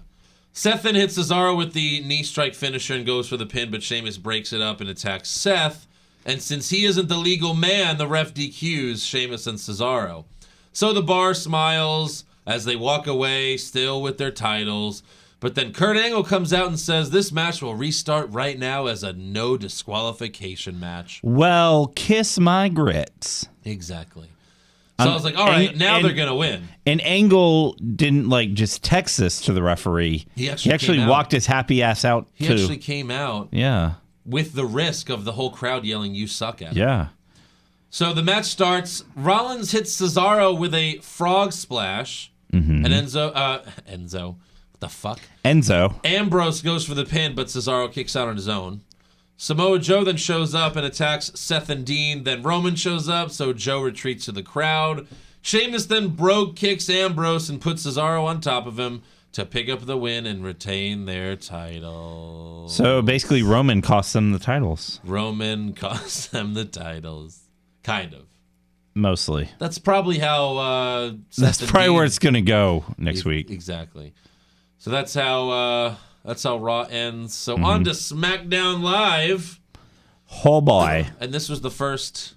Seth then hits Cesaro with the knee strike finisher and goes for the pin, but Sheamus breaks it up and attacks Seth. And since he isn't the legal man, the ref DQs Sheamus and Cesaro. So the bar smiles as they walk away, still with their titles. But then Kurt Angle comes out and says this match will restart right now as a no disqualification match. Well, kiss my grits. Exactly. So I was like, all right, now they're going to win. And Angle didn't like just text this to the referee. He actually came out. walked his happy ass out He too. actually came out Yeah. with the risk of the whole crowd yelling, "You suck" at him. Yeah. So the match starts. Rollins hits Cesaro with a frog splash. And Enzo, what the fuck? Enzo. Ambrose goes for the pin, but Cesaro kicks out on his own. Samoa Joe then shows up and attacks Seth and Dean. Then Roman shows up, so Joe retreats to the crowd. Sheamus then brogue kicks Ambrose and puts Cesaro on top of him to pick up the win and retain their title. So basically, Roman cost them the titles. Roman cost them the titles. Kind of. Mostly. That's probably how... That's Seth and probably Dean- where it's going to go next week. Exactly. So that's how Raw ends. So on to SmackDown Live. Oh, boy. And this was the first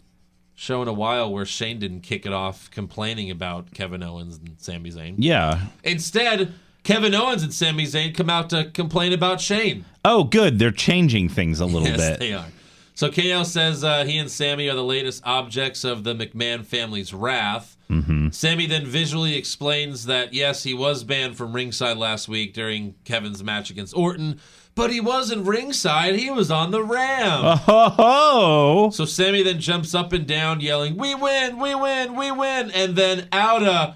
show in a while where Shane didn't kick it off complaining about Kevin Owens and Sami Zayn. Yeah. Instead, Kevin Owens and Sami Zayn come out to complain about Shane. Oh, good. They're changing things a little Yes, bit. they are. So KO says he and Sami are the latest objects of the McMahon family's wrath. Sami then visually explains that, yes, he was banned from ringside last week during Kevin's match against Orton, but he wasn't ringside. He was on the ramp. Oh. So Sami then jumps up and down yelling, "We win, we win, we win." And then out of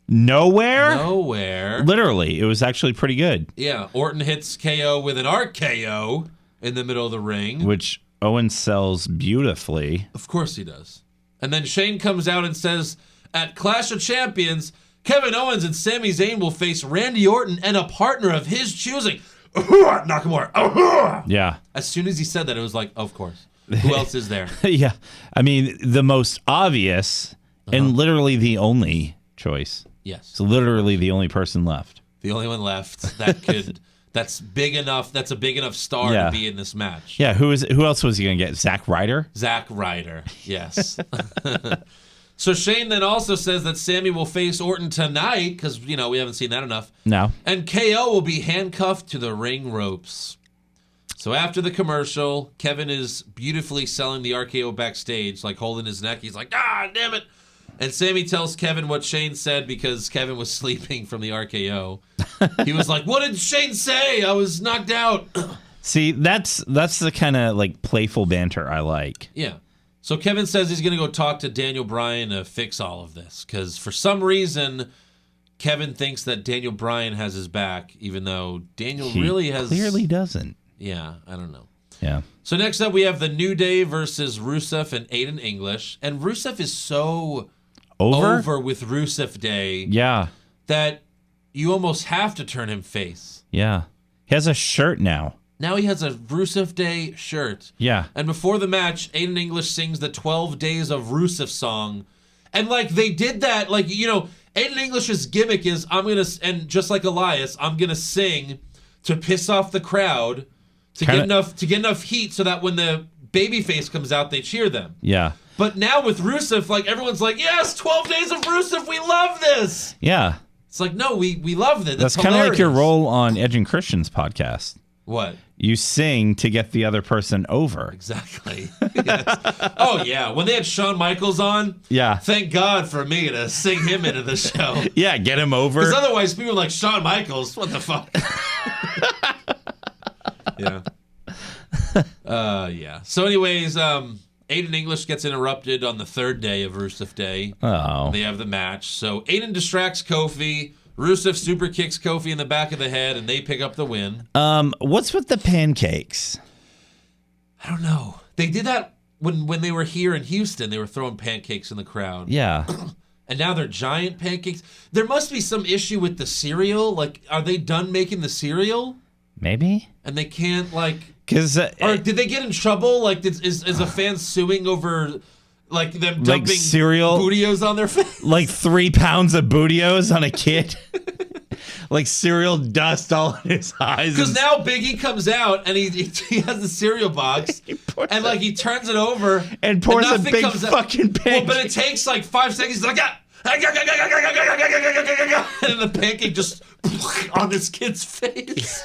nowhere. Literally. It was actually pretty good. Yeah, Orton hits KO with an RKO in the middle of the ring. Which Owens sells beautifully. Of course he does. And then Shane comes out and says, at Clash of Champions, Kevin Owens and Sami Zayn will face Randy Orton and a partner of his choosing. Nakamura. Yeah. As soon as he said that, it was like, of course. Who else is there? Yeah. I mean, the most obvious and literally the only choice. Yes. It's literally the only person left. The only one left that could that's big enough. That's a big enough star to be in this match. Yeah, who else was he going to get? Zack Ryder? Zack Ryder, yes. So Shane then also says that Sammy will face Orton tonight because, we haven't seen that enough. No. And KO will be handcuffed to the ring ropes. So after the commercial, Kevin is beautifully selling the RKO backstage, like holding his neck. He's like, damn it. And Sammy tells Kevin what Shane said because Kevin was sleeping from the RKO. He was like, what did Shane say? I was knocked out. See, that's the kind of like playful banter I like. Yeah. So Kevin says he's going to go talk to Daniel Bryan to fix all of this because for some reason, Kevin thinks that Daniel Bryan has his back, even though Daniel really clearly doesn't. Yeah, I don't know. Yeah. So next up, we have the New Day versus Rusev and Aiden English. And Rusev is so over with Rusev Day that you almost have to turn him face. Yeah. He has a shirt now. Now he has a Rusev Day shirt. Yeah. And before the match, Aiden English sings the 12 Days of Rusev song. And, they did that. Aiden English's gimmick is, and just like Elias, I'm going to sing to piss off the crowd to get enough heat so that when the babyface comes out, they cheer them. Yeah. But now with Rusev, everyone's like, yes, 12 Days of Rusev, we love this. Yeah. It's like, no, we love this. That's kind of like your role on Edge and Christian's podcast. What? You sing to get the other person over. Exactly. Yes. Oh, yeah. When they had Shawn Michaels on, thank God for me to sing him into the show. Yeah, get him over. Because otherwise people are like, Shawn Michaels, what the fuck? Yeah. Yeah. So anyways, Aiden English gets interrupted on the third day of Rusev Day. Oh. They have the match. So Aiden distracts Kofi. Rusev super kicks Kofi in the back of the head, and they pick up the win. What's with the pancakes? I don't know. They did that when they were here in Houston. They were throwing pancakes in the crowd. Yeah. And now they're giant pancakes. There must be some issue with the cereal. Are they done making the cereal? Maybe. And they can't, or did they get in trouble? Is a fan suing over... them dumping cereal Bootios on their face. 3 pounds of Bootios on a kid. Cereal dust all in his eyes. Because now Biggie comes out and he has the cereal box and he turns it over and pours a big fucking pancake. Well, but it takes 5 seconds. He's like, and then the pancake just on this kid's face.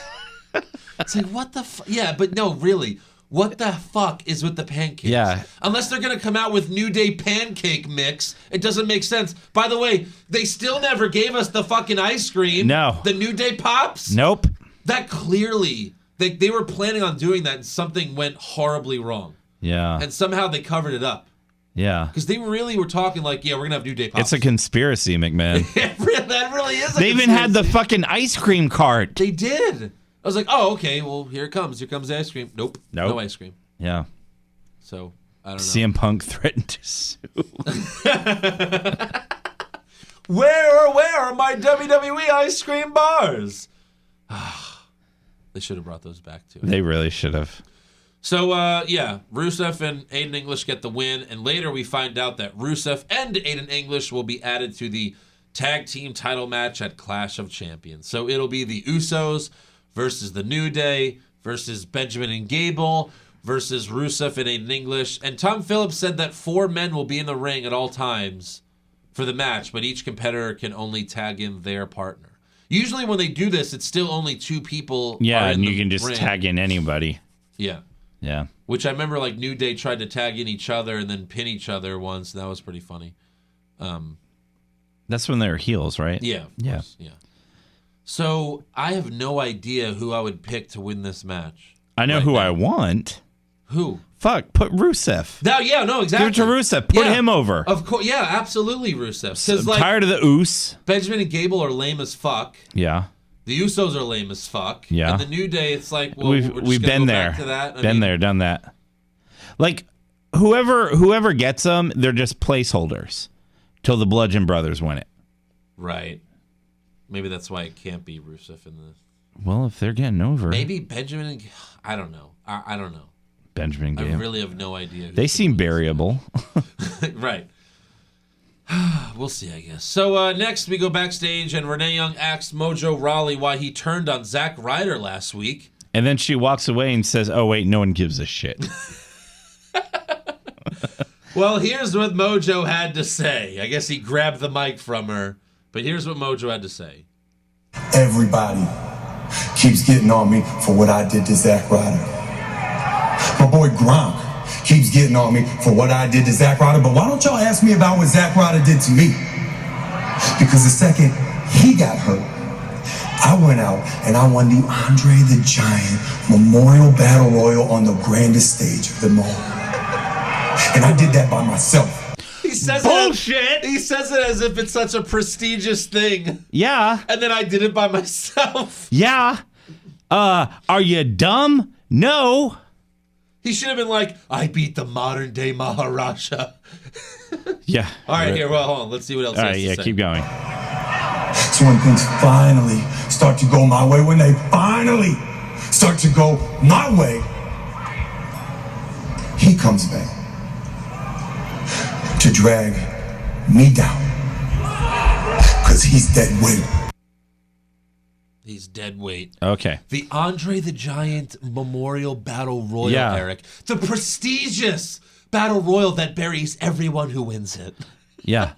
It's like, what the fuck? Yeah, but no, really. What the fuck is with the pancakes? Yeah. Unless they're going to come out with New Day pancake mix, it doesn't make sense. By the way, they still never gave us the fucking ice cream. No. The New Day Pops? Nope. That clearly, they were planning on doing that and something went horribly wrong. Yeah. And somehow they covered it up. Yeah. Because they really were talking we're going to have New Day Pops. It's a conspiracy, McMahon. That really is a They even had the fucking ice cream cart. They did. I was like, oh, okay, well, here it comes. Here comes the ice cream. Nope. No ice cream. Yeah. So, I don't know. CM Punk threatened to sue. Where are my WWE ice cream bars? They should have brought those back, too. They really should have. So, Rusev and Aiden English get the win, and later we find out that Rusev and Aiden English will be added to the tag team title match at Clash of Champions. So, it'll be the Usos versus the New Day, versus Benjamin and Gable, versus Rusev and Aiden English. And Tom Phillips said that 4 men will be in the ring at all times for the match, but each competitor can only tag in their partner. Usually when they do this, it's still only 2 people. Yeah, and you can just tag in anybody. Yeah. Yeah. Which I remember New Day tried to tag in each other and then pin each other once. And that was pretty funny. That's when they were heels, right? Yeah. Of course. Yeah. So, I have no idea who I would pick to win this match. I know who I want. Who? Fuck, put Rusev. No, exactly. Give it to Rusev. Put him over. Of course, yeah, absolutely Rusev. I'm tired of the Us. Benjamin and Gable are lame as fuck. Yeah. The Usos are lame as fuck. Yeah. And the New Day, it's like, well, we've been there. Back to that. Been there, done that. Whoever gets them, they're just placeholders till the Bludgeon Brothers win it. Right. Maybe that's why it can't be Rusev in the... Well, if they're getting over... Maybe Benjamin and... I don't know. I don't know. Benjamin and Gable. I really have no idea. They seem variable. Right. We'll see, I guess. So next we go backstage, and Renee Young asks Mojo Rawley why he turned on Zack Ryder last week. And then she walks away and says, oh, wait, no one gives a shit. Well, here's what Mojo had to say. I guess he grabbed the mic from her, but here's what Mojo had to say. Everybody keeps getting on me for what I did to Zack Ryder. My boy Gronk keeps getting on me for what I did to Zack Ryder, but why don't y'all ask me about what Zack Ryder did to me? Because the second he got hurt, I went out and I won the Andre the Giant Memorial Battle Royal on the grandest stage of them all. And I did that by myself. He says Bullshit! He says it as if it's such a prestigious thing. Yeah. And then I did it by myself. Yeah. Are you dumb? No. He should have been like, I beat the modern day Maharaja. Yeah. All right, here, well, hold on. Let's see what else he All has right, to yeah, say. keep going. So when things finally start to go my way, when they finally start to go my way, he comes back to drag me down. Because he's dead weight. He's dead weight. Okay. The Andre the Giant Memorial Battle Royal, Yeah. Eric. The prestigious Battle Royal that buries everyone who wins it. Yeah.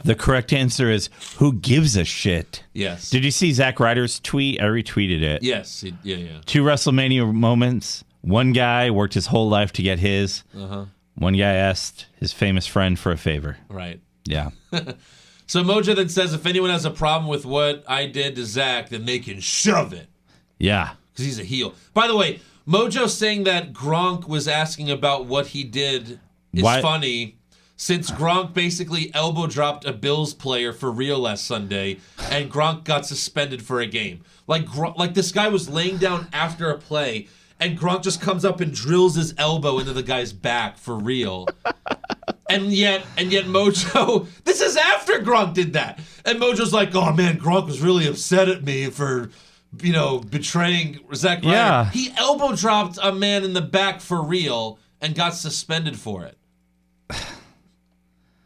The correct answer is, who gives a shit? Yes. Did you see Zack Ryder's tweet? I retweeted it. Yes. Yeah. 2 WrestleMania moments. One guy worked his whole life to get his. One guy asked his famous friend for a favor. Right. Yeah. So Mojo then says, if anyone has a problem with what I did to Zack, then they can shove it. Yeah. Because he's a heel. By the way, Mojo saying that Gronk was asking about what he did is funny, since Gronk basically elbow dropped a Bills player for real last Sunday, and Gronk got suspended for a game. Like this guy was laying down after a play, and Gronk just comes up and drills his elbow into the guy's back for real. And yet Mojo, this is after Gronk did that. And Mojo's like, oh man, Gronk was really upset at me for, betraying Zack Ryder. Yeah. He elbow dropped a man in the back for real and got suspended for it.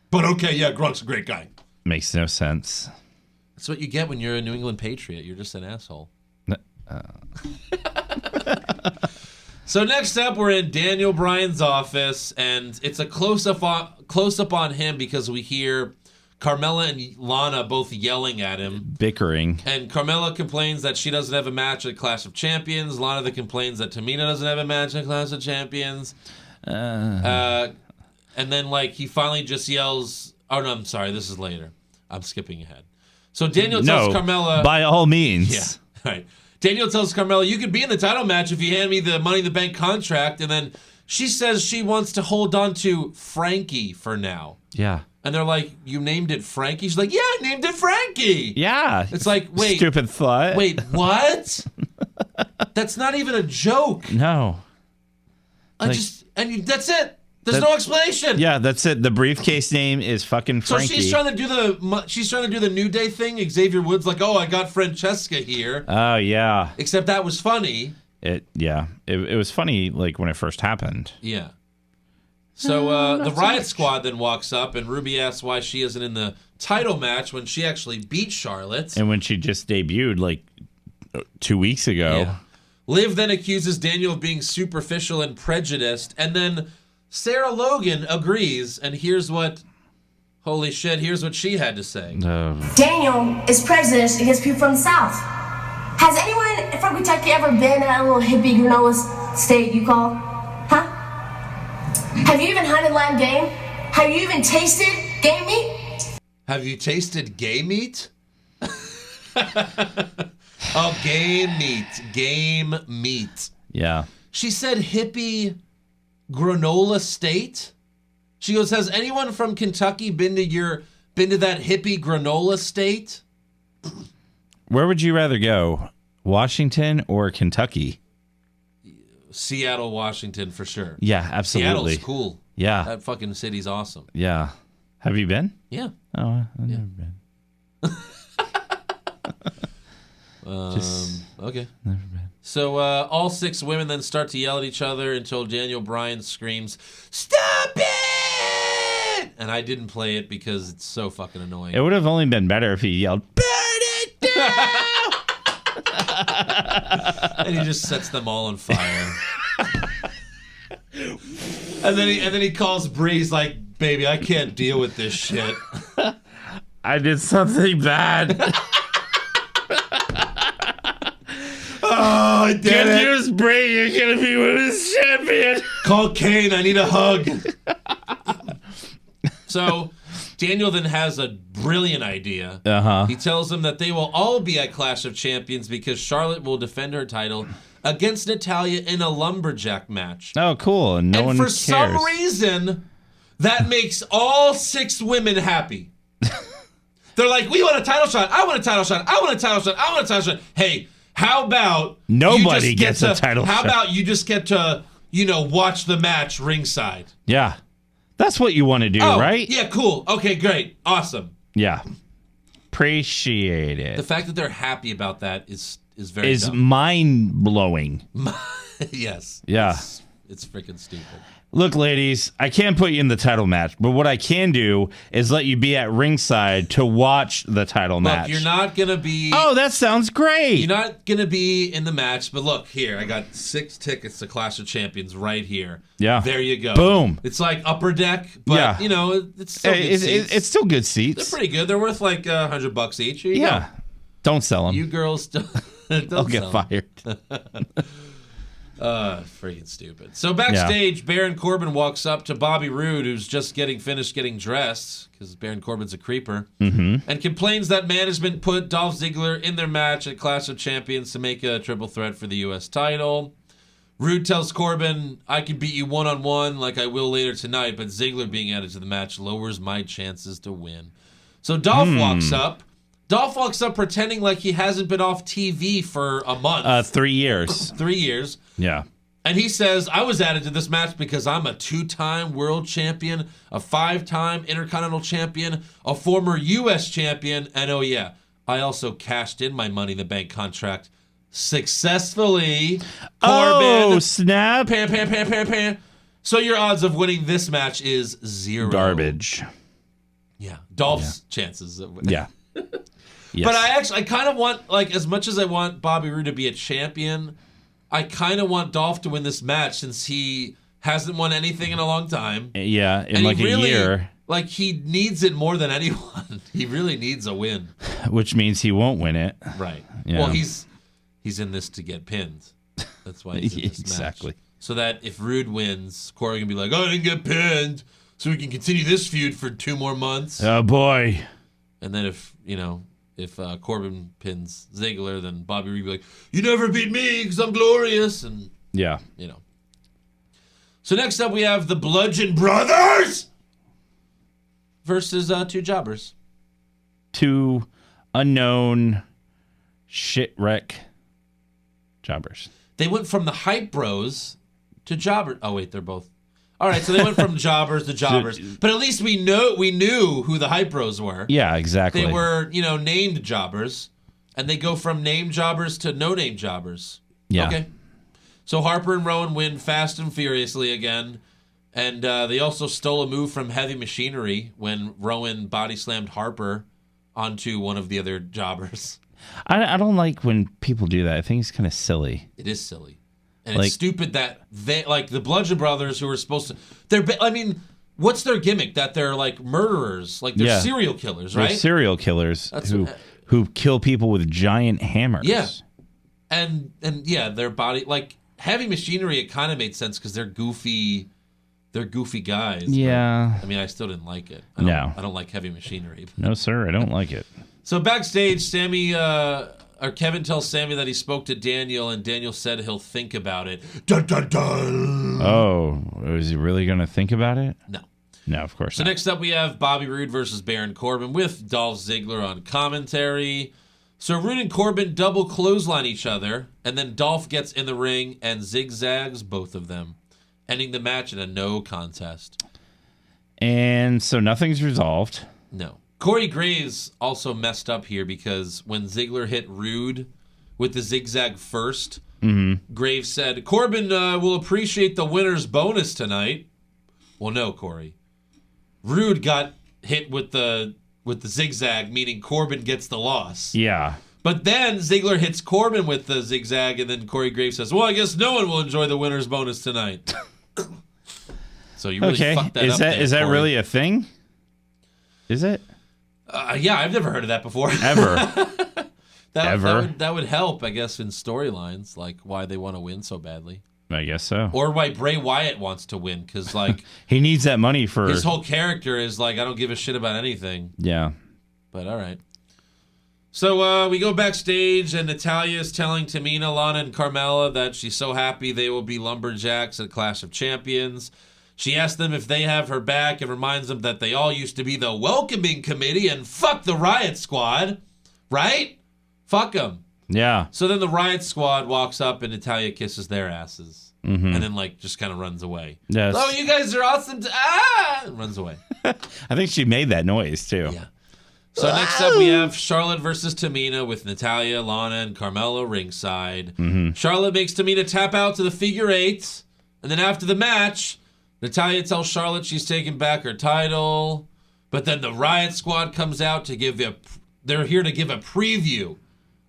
But okay, yeah, Gronk's a great guy. Makes no sense. That's what you get when you're a New England Patriot. You're just an asshole. So next up, we're in Daniel Bryan's office, and it's a close-up on him because we hear Carmella and Lana both yelling at him. Bickering. And Carmella complains that she doesn't have a match at Clash of Champions. Lana that complains that Tamina doesn't have a match at Clash of Champions. And then, he finally just yells... Oh, no, I'm sorry. This is later. I'm skipping ahead. So Daniel tells Carmella... by all means. Yeah, right. Daniel tells Carmella, you could be in the title match if you hand me the Money in the Bank contract. And then she says she wants to hold on to Frankie for now. Yeah. And they're like, you named it Frankie? She's like, yeah, I named it Frankie. Yeah. It's like, wait. Stupid thought. Wait, what? That's not even a joke. No. That's it. There's no explanation. Yeah, that's it. The briefcase name is fucking Frankie. So she's trying to do the New Day thing. Xavier Woods like, oh, I got Francesca here. Oh yeah. Except that was funny. It was funny when it first happened. Yeah. So the Riot Squad then walks up, and Ruby asks why she isn't in the title match when she actually beat Charlotte. And when she just debuted 2 weeks ago. Yeah. Liv then accuses Daniel of being superficial and prejudiced, and then Sarah Logan agrees, and here's what she had to say. Daniel is prejudiced against people from the South. Has anyone from Kentucky ever been in that little hippie granola state you call? Huh? Have you even hunted lamb game? Have you even tasted game meat? Have you tasted gay meat? Oh, game meat. Game meat. Yeah. She said hippie granola state. She goes, has anyone from Kentucky been to that hippie granola state? Where would you rather go? Washington or Kentucky? Seattle, Washington for sure. Yeah, absolutely. Seattle's cool. Yeah. That fucking city's awesome. Yeah. Have you been? Yeah. Oh, I've never been. Okay. Never been. So all 6 women then start to yell at each other until Daniel Bryan screams, "Stop it!" And I didn't play it because it's so fucking annoying. It would have only been better if he yelled, "Burn it down!" And he just sets them all on fire. and then he calls Bray. He's like, "Baby, I can't deal with this shit." I did something bad. Oh, I did Good it. news, Bray. You're going to be women's champion. Call Kane. I need a hug. So Daniel then has a brilliant idea. Uh-huh. He tells them that they will all be at Clash of Champions because Charlotte will defend her title against Natalya in a lumberjack match. Oh, cool. And no one for cares. some reason, that makes all 6 women happy. They're like, we want a title shot. I want a title shot. I want a title shot. I want a title shot. Hey, how about Nobody gets a title shot. How about you just get to, watch the match ringside? Yeah. That's what you want to do, right? Yeah, cool. Okay, great. Awesome. Yeah. Appreciate it. The fact that they're happy about that is very Is dumb. mind-blowing. Yes. Yeah. It's freaking stupid. Look, ladies, I can't put you in the title match, but what I can do is let you be at ringside to watch the title match. Look, you're not going to be... Oh, that sounds great. You're not going to be in the match, but look, here, I got 6 tickets to Clash of Champions right here. Yeah. There you go. Boom. It's like upper deck, but, Yeah. it's still good seats. It's still good seats. They're pretty good. They're worth like $100 each. Here you Yeah. go. Don't sell them. You girls don't I'll get sell 'em. fired. Freaking stupid. So backstage, Baron Corbin walks up to Bobby Roode, who's just finished getting dressed, because Baron Corbin's a creeper, and complains that management put Dolph Ziggler in their match at Clash of Champions to make a triple threat for the U.S. title. Roode tells Corbin, I can beat you one-on-one like I will later tonight, but Ziggler being added to the match lowers my chances to win. So Dolph walks up. Dolph walks up pretending like he hasn't been off TV for a month. 3 years. 3 years. Yeah. And he says, I was added to this match because I'm a 2-time world champion, a 5-time Intercontinental champion, a former U.S. champion, and oh yeah, I also cashed in my Money in the Bank contract successfully. Oh, Corbin. snap. Pam, pam, pam, pam, pam. So your odds of winning this match is 0. Garbage. Yeah. Dolph's chances of winning. Yeah. Yes. But I kind of want, like, as much as I want Bobby Roode to be a champion, I kind of want Dolph to win this match since he hasn't won anything in a long time. Yeah, in And like he really, a year. Like, he needs it more than anyone. He really needs a win. Which means he won't win it. Right. Yeah. Well, he's in this to get pinned. That's why he's in this Exactly. match. So that if Roode wins, Corey can be like, oh, I didn't get pinned, so we can continue this feud for 2 more months. Oh, boy. And then if Corbin pins Ziggler, then Bobby Roode will be like, you never beat me because I'm glorious. And, Yeah. So next up we have the Bludgeon Brothers versus 2 jobbers. 2 unknown shit-wreck jobbers. They went from the Hype Bros to jobbers. Oh, wait, they're both. All right, so they went from jobbers to jobbers. But at least we knew who the Hype Bros were. Yeah, exactly. They were, named jobbers. And they go from named jobbers to no-name jobbers. Yeah. Okay. So Harper and Rowan win fast and furiously again. And they also stole a move from Heavy Machinery when Rowan body slammed Harper onto one of the other jobbers. I don't like when people do that. I think it's kind of silly. It is silly. And it's stupid that they, like, the Bludgeon Brothers who are supposed to... what's their gimmick? That they're, like, murderers. Like, they're serial killers, right? They're serial killers who kill people with giant hammers. Yeah. And their body... Like, Heavy Machinery, it kind of made sense because they're goofy... They're goofy guys. Yeah. But, I still didn't like it. I don't like Heavy Machinery. No, sir, I don't like it. So backstage, Kevin tells Sammy that he spoke to Daniel, and Daniel said he'll think about it. Dun, dun, dun. Oh, is he really going to think about it? No. No, of course So not. next up, we have Bobby Roode versus Baron Corbin with Dolph Ziggler on commentary. So Roode and Corbin double clothesline each other, and then Dolph gets in the ring and zigzags both of them, ending the match in a no contest. And so nothing's resolved. No. Corey Graves also messed up here because when Ziggler hit Roode with the zigzag first, Graves said, Corbin will appreciate the winner's bonus tonight. Well, no, Corey. Rude got hit with the zigzag, meaning Corbin gets the loss. Yeah. But then Ziggler hits Corbin with the zigzag, and then Corey Graves says, well, I guess no one will enjoy the winner's bonus tonight. So you really fucked that up. Is that really a thing? Is it? Yeah, I've never heard of that before. Ever. That would help, I guess, in storylines, like why they want to win so badly. I guess so. Or why Bray Wyatt wants to win, because like he needs that money for his whole character is like, I don't give a shit about anything. Yeah. But all right. So we go backstage, and Natalya is telling Tamina, Lana, and Carmella that she's so happy they will be lumberjacks at Clash of Champions. She asks them if they have her back and reminds them that they all used to be the welcoming committee and fuck the Riot Squad. Right? Fuck them. Yeah. So then the Riot Squad walks up and Natalya kisses their asses. Mm-hmm. And then like just kind of runs away. Yes. Oh, you guys are awesome. And runs away. I think she made that noise too. Yeah. So next up we have Charlotte versus Tamina with Natalya, Lana, and Carmella ringside. Mm-hmm. Charlotte makes Tamina tap out to the figure eight. And then after the match, Natalya tells Charlotte she's taking back her title. But then the Riot Squad comes out to they're here to give a preview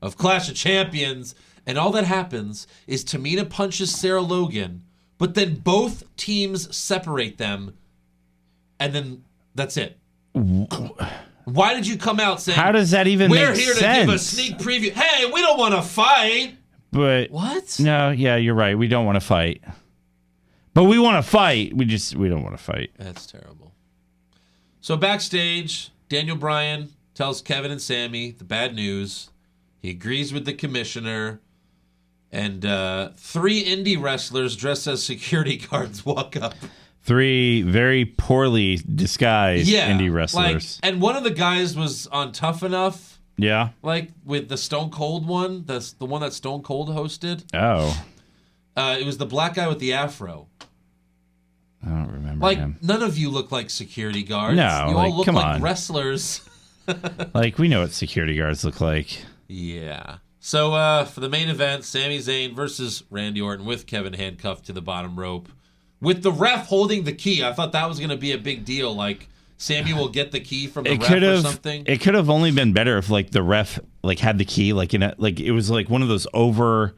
of Clash of Champions, and all that happens is Tamina punches Sarah Logan, but then both teams separate them, and then that's it. Why did you come out saying, how does that even make sense? We're here to give a sneak preview. Hey, we don't want to fight. But what? No, yeah, you're right. We don't want to fight. But we want to fight. We don't want to fight. That's terrible. So backstage, Daniel Bryan tells Kevin and Sammy the bad news. He agrees with the commissioner, and 3 indie wrestlers dressed as security guards walk up. 3 very poorly disguised indie wrestlers. And one of the guys was on Tough Enough. Yeah. Like with the Stone Cold one, the one that Stone Cold hosted. Oh. It was the black guy with the afro. I don't remember him. None of you look like security guards. No, you all look come like on. wrestlers. Like, we know what security guards look like. Yeah. So for the main event, Sami Zayn versus Randy Orton with Kevin handcuffed to the bottom rope, with the ref holding the key. I thought that was going to be a big deal. Like, Sami will get the key from the ref or something. It could have only been better if like the ref like had the key like in a, like it was like one of those oversized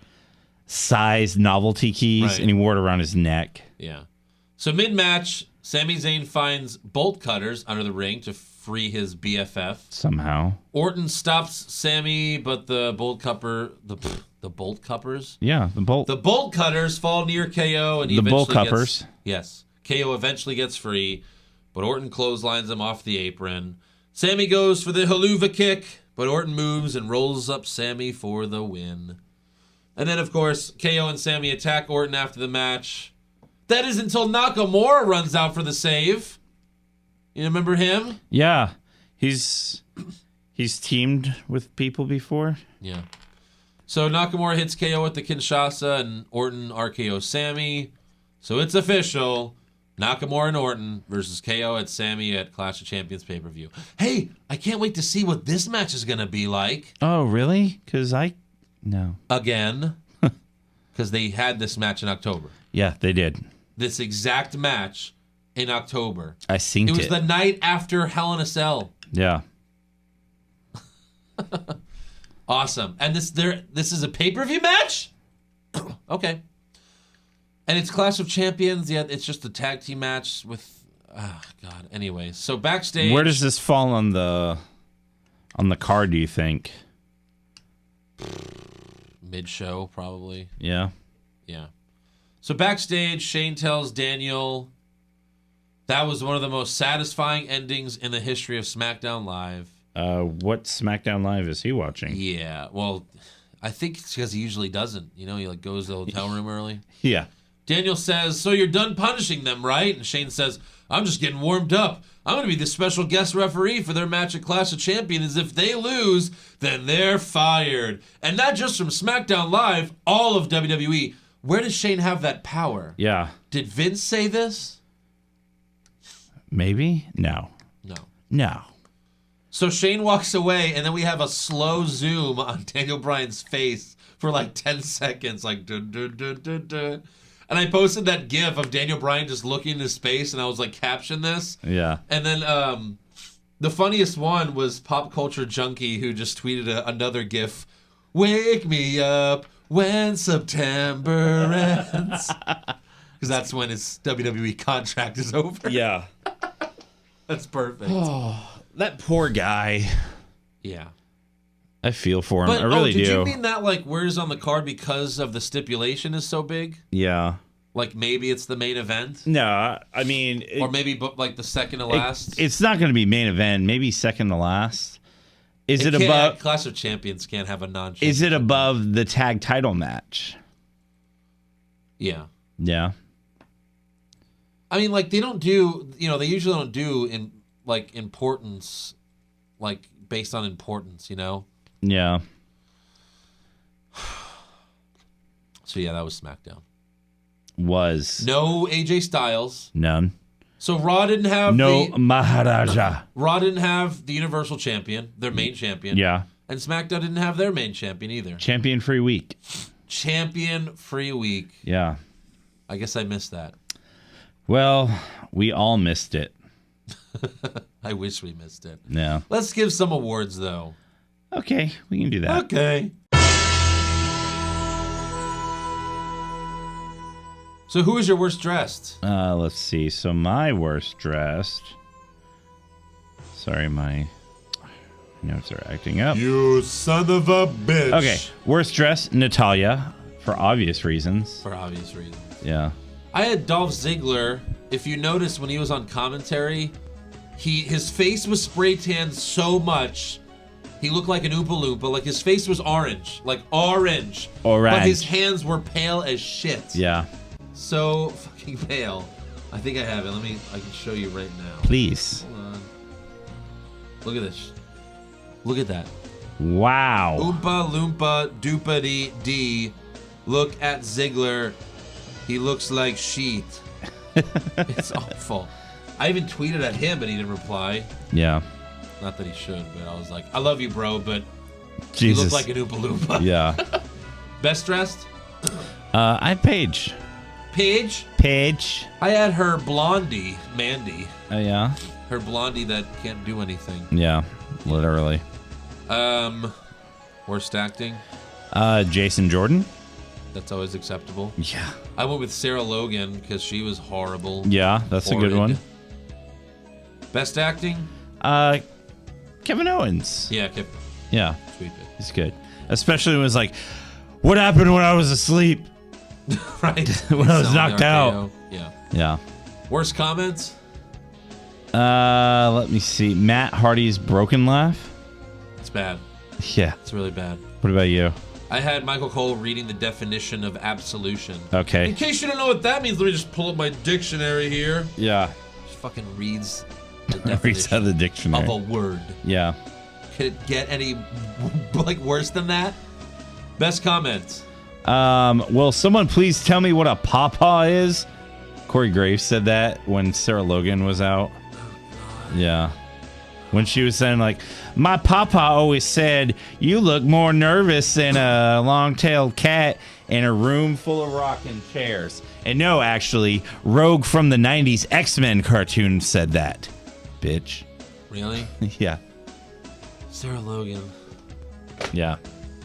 novelty keys, right, and he wore it around his neck. Yeah. So mid-match, Sami Zayn finds bolt cutters under the ring to free his BFF. Somehow. Orton stops Sami, but the bolt cutters? Yeah, the bolt cutters fall near KO, and he Yes. KO eventually gets free, but Orton clotheslines him off the apron. Sami goes for the haluva kick, but Orton moves and rolls up Sami for the win. And then, of course, KO and Sami attack Orton after the match. That is until Nakamura runs out for the save. You remember him? Yeah. He's teamed with people before. Yeah. So Nakamura hits KO with the Kinshasa, and Orton RKO Sami. So it's official. Nakamura and Orton versus KO at Sami at Clash of Champions pay-per-view. Hey, I can't wait to see what this match is going to be like. Oh, really? No. Again. Because they had this match in October. Yeah, they did. This exact match in October. I synced it. It was the night after Hell in a Cell. Yeah. Awesome. And this is a pay-per-view match? Okay. And it's Clash of Champions. Yeah, it's just a tag team match with... Oh, God. Anyway, so backstage... Where does this fall on the card, do you think? Mid-show, probably. Yeah. Yeah. So backstage, Shane tells Daniel that was one of the most satisfying endings in the history of SmackDown Live. What SmackDown Live is he watching? Yeah, well, I think it's because he usually doesn't. You know, he like goes to the hotel room early. Yeah. Daniel says, so you're done punishing them, right? And Shane says, I'm just getting warmed up. I'm going to be the special guest referee for their match at Clash of Champions. If they lose, then they're fired. And not just from SmackDown Live, all of WWE. Where does Shane have that power? Yeah. Did Vince say this? Maybe? No. No. So Shane walks away, and then we have a slow zoom on Daniel Bryan's face for like 10 seconds. Like, dun, dun, dun, dun, dun. And I posted that gif of Daniel Bryan just looking in his face, and I was like, caption this. Yeah. And then the funniest one was Pop Culture Junkie, who just tweeted another gif. Wake me up when September ends. Because that's when his WWE contract is over. Yeah. That's perfect. Oh, that poor guy. Yeah. I feel for him. But, I really do. Did you mean that, like, where's on the card because of the stipulation is so big? Yeah. Like, maybe it's the main event? No, I mean... Or maybe, like, the second to last? It's not going to be main event. Maybe second to last. Is it above... Clash of Champions can't have a non-champion. Is it above the tag title match? Yeah. Yeah. I mean, like, they don't do... they usually don't do, importance, like, based on importance, Yeah. So, yeah, that was SmackDown. Was. No AJ Styles. None. So Raw didn't have Maharaja. Raw didn't have the Universal Champion, their main champion. Yeah. And SmackDown didn't have their main champion either. Champion free week. Champion free week. Yeah. I guess I missed that. Well, we all missed it. I wish we missed it. Yeah. Let's give some awards, though. Okay, we can do that. Okay. So who is your worst dressed? Let's see. So my worst dressed. Sorry, my notes are acting up. You son of a bitch. Okay, worst dressed, Natalya, for obvious reasons. For obvious reasons. Yeah. I had Dolph Ziggler. If you noticed when he was on commentary, his face was spray tanned so much, he looked like an Oompa Loompa. Like his face was orange. Like orange. But his hands were pale as shit. Yeah. So fucking pale. I think I have it. I can show you right now. Please. Hold on. Look at this. Look at that. Wow. Oompa Loompa Doopity D. Look at Ziggler. He looks like sheet. It's awful. I even tweeted at him, but he didn't reply. Yeah. Not that he should, but I was like, I love you, bro, but Jesus. you look like an Oompa Loompa. Yeah. Best dressed? I had Paige. Paige? Paige. I had her blondie, Mandy. Oh, yeah? Her blondie that can't do anything. Yeah, literally. Worst acting? Jason Jordan. That's always acceptable. Yeah. I went with Sarah Logan because she was horrible. Yeah, that's a good one. Best acting? Kevin Owens. Yeah, Yeah. sweep it. He's good. Especially when it was like, what happened when I was asleep? Right. When I was knocked out. Yeah. Yeah. Worst comments? Let me see. Matt Hardy's broken laugh. It's bad. Yeah. It's really bad. What about you? I had Michael Cole reading the definition of absolution. Okay. In case you don't know what that means, let me just pull up my dictionary here. Yeah. Just fucking reads the Reads out definition the dictionary. of a word. Yeah. Could it get any worse than that? Best comment. Will someone please tell me what a pawpaw is? Corey Graves said that when Sarah Logan was out. Yeah. When she was saying, like, my papa always said, you look more nervous than a long-tailed cat in a room full of rocking chairs. And no, actually, Rogue from the 90s X-Men cartoon said that. Bitch. Really? Yeah. Sarah Logan. Yeah.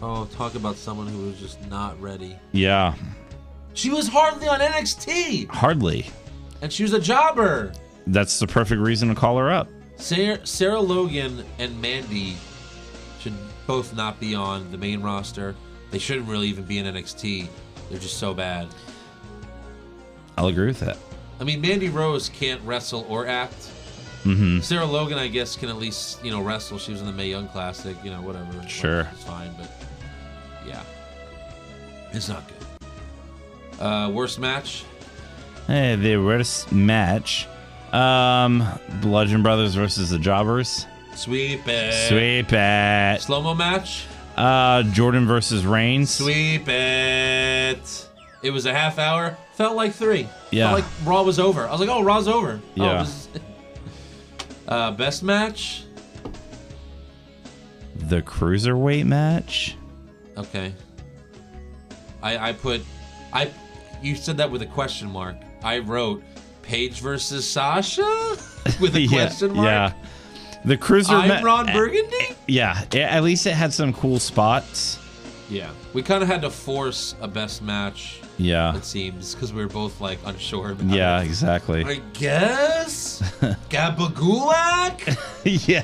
Oh, talk about someone who was just not ready. Yeah. She was hardly on NXT. Hardly. And she was a jobber. That's the perfect reason to call her up. Sarah Logan and Mandy should both not be on the main roster. They shouldn't really even be in NXT. They're just so bad. I'll agree with that. I mean, Mandy Rose can't wrestle or act. Mm-hmm. Sarah Logan, I guess, can at least, wrestle. She was in the Mae Young Classic, whatever. Sure. It's fine, but yeah. It's not good. Worst match? Hey, the worst match. Bludgeon Brothers versus the Jobbers. Sweep it. Sweep it. Slow-mo match? Jordan versus Reigns. Sweep it. It was a half hour. Felt like 3. Yeah. Felt like Raw was over. I was like, oh, Raw's over. Yeah. Best match? The Cruiserweight match. Okay. you said that with a question mark. I wrote Paige versus Sasha with a question mark. Yeah. The cruiser. I'm Ron Burgundy. Yeah. At least it had some cool spots. Yeah. We kind of had to force a best match. Yeah. It seems because we were both like unsure. Yeah. Exactly. I guess. Gabagulak. Yeah.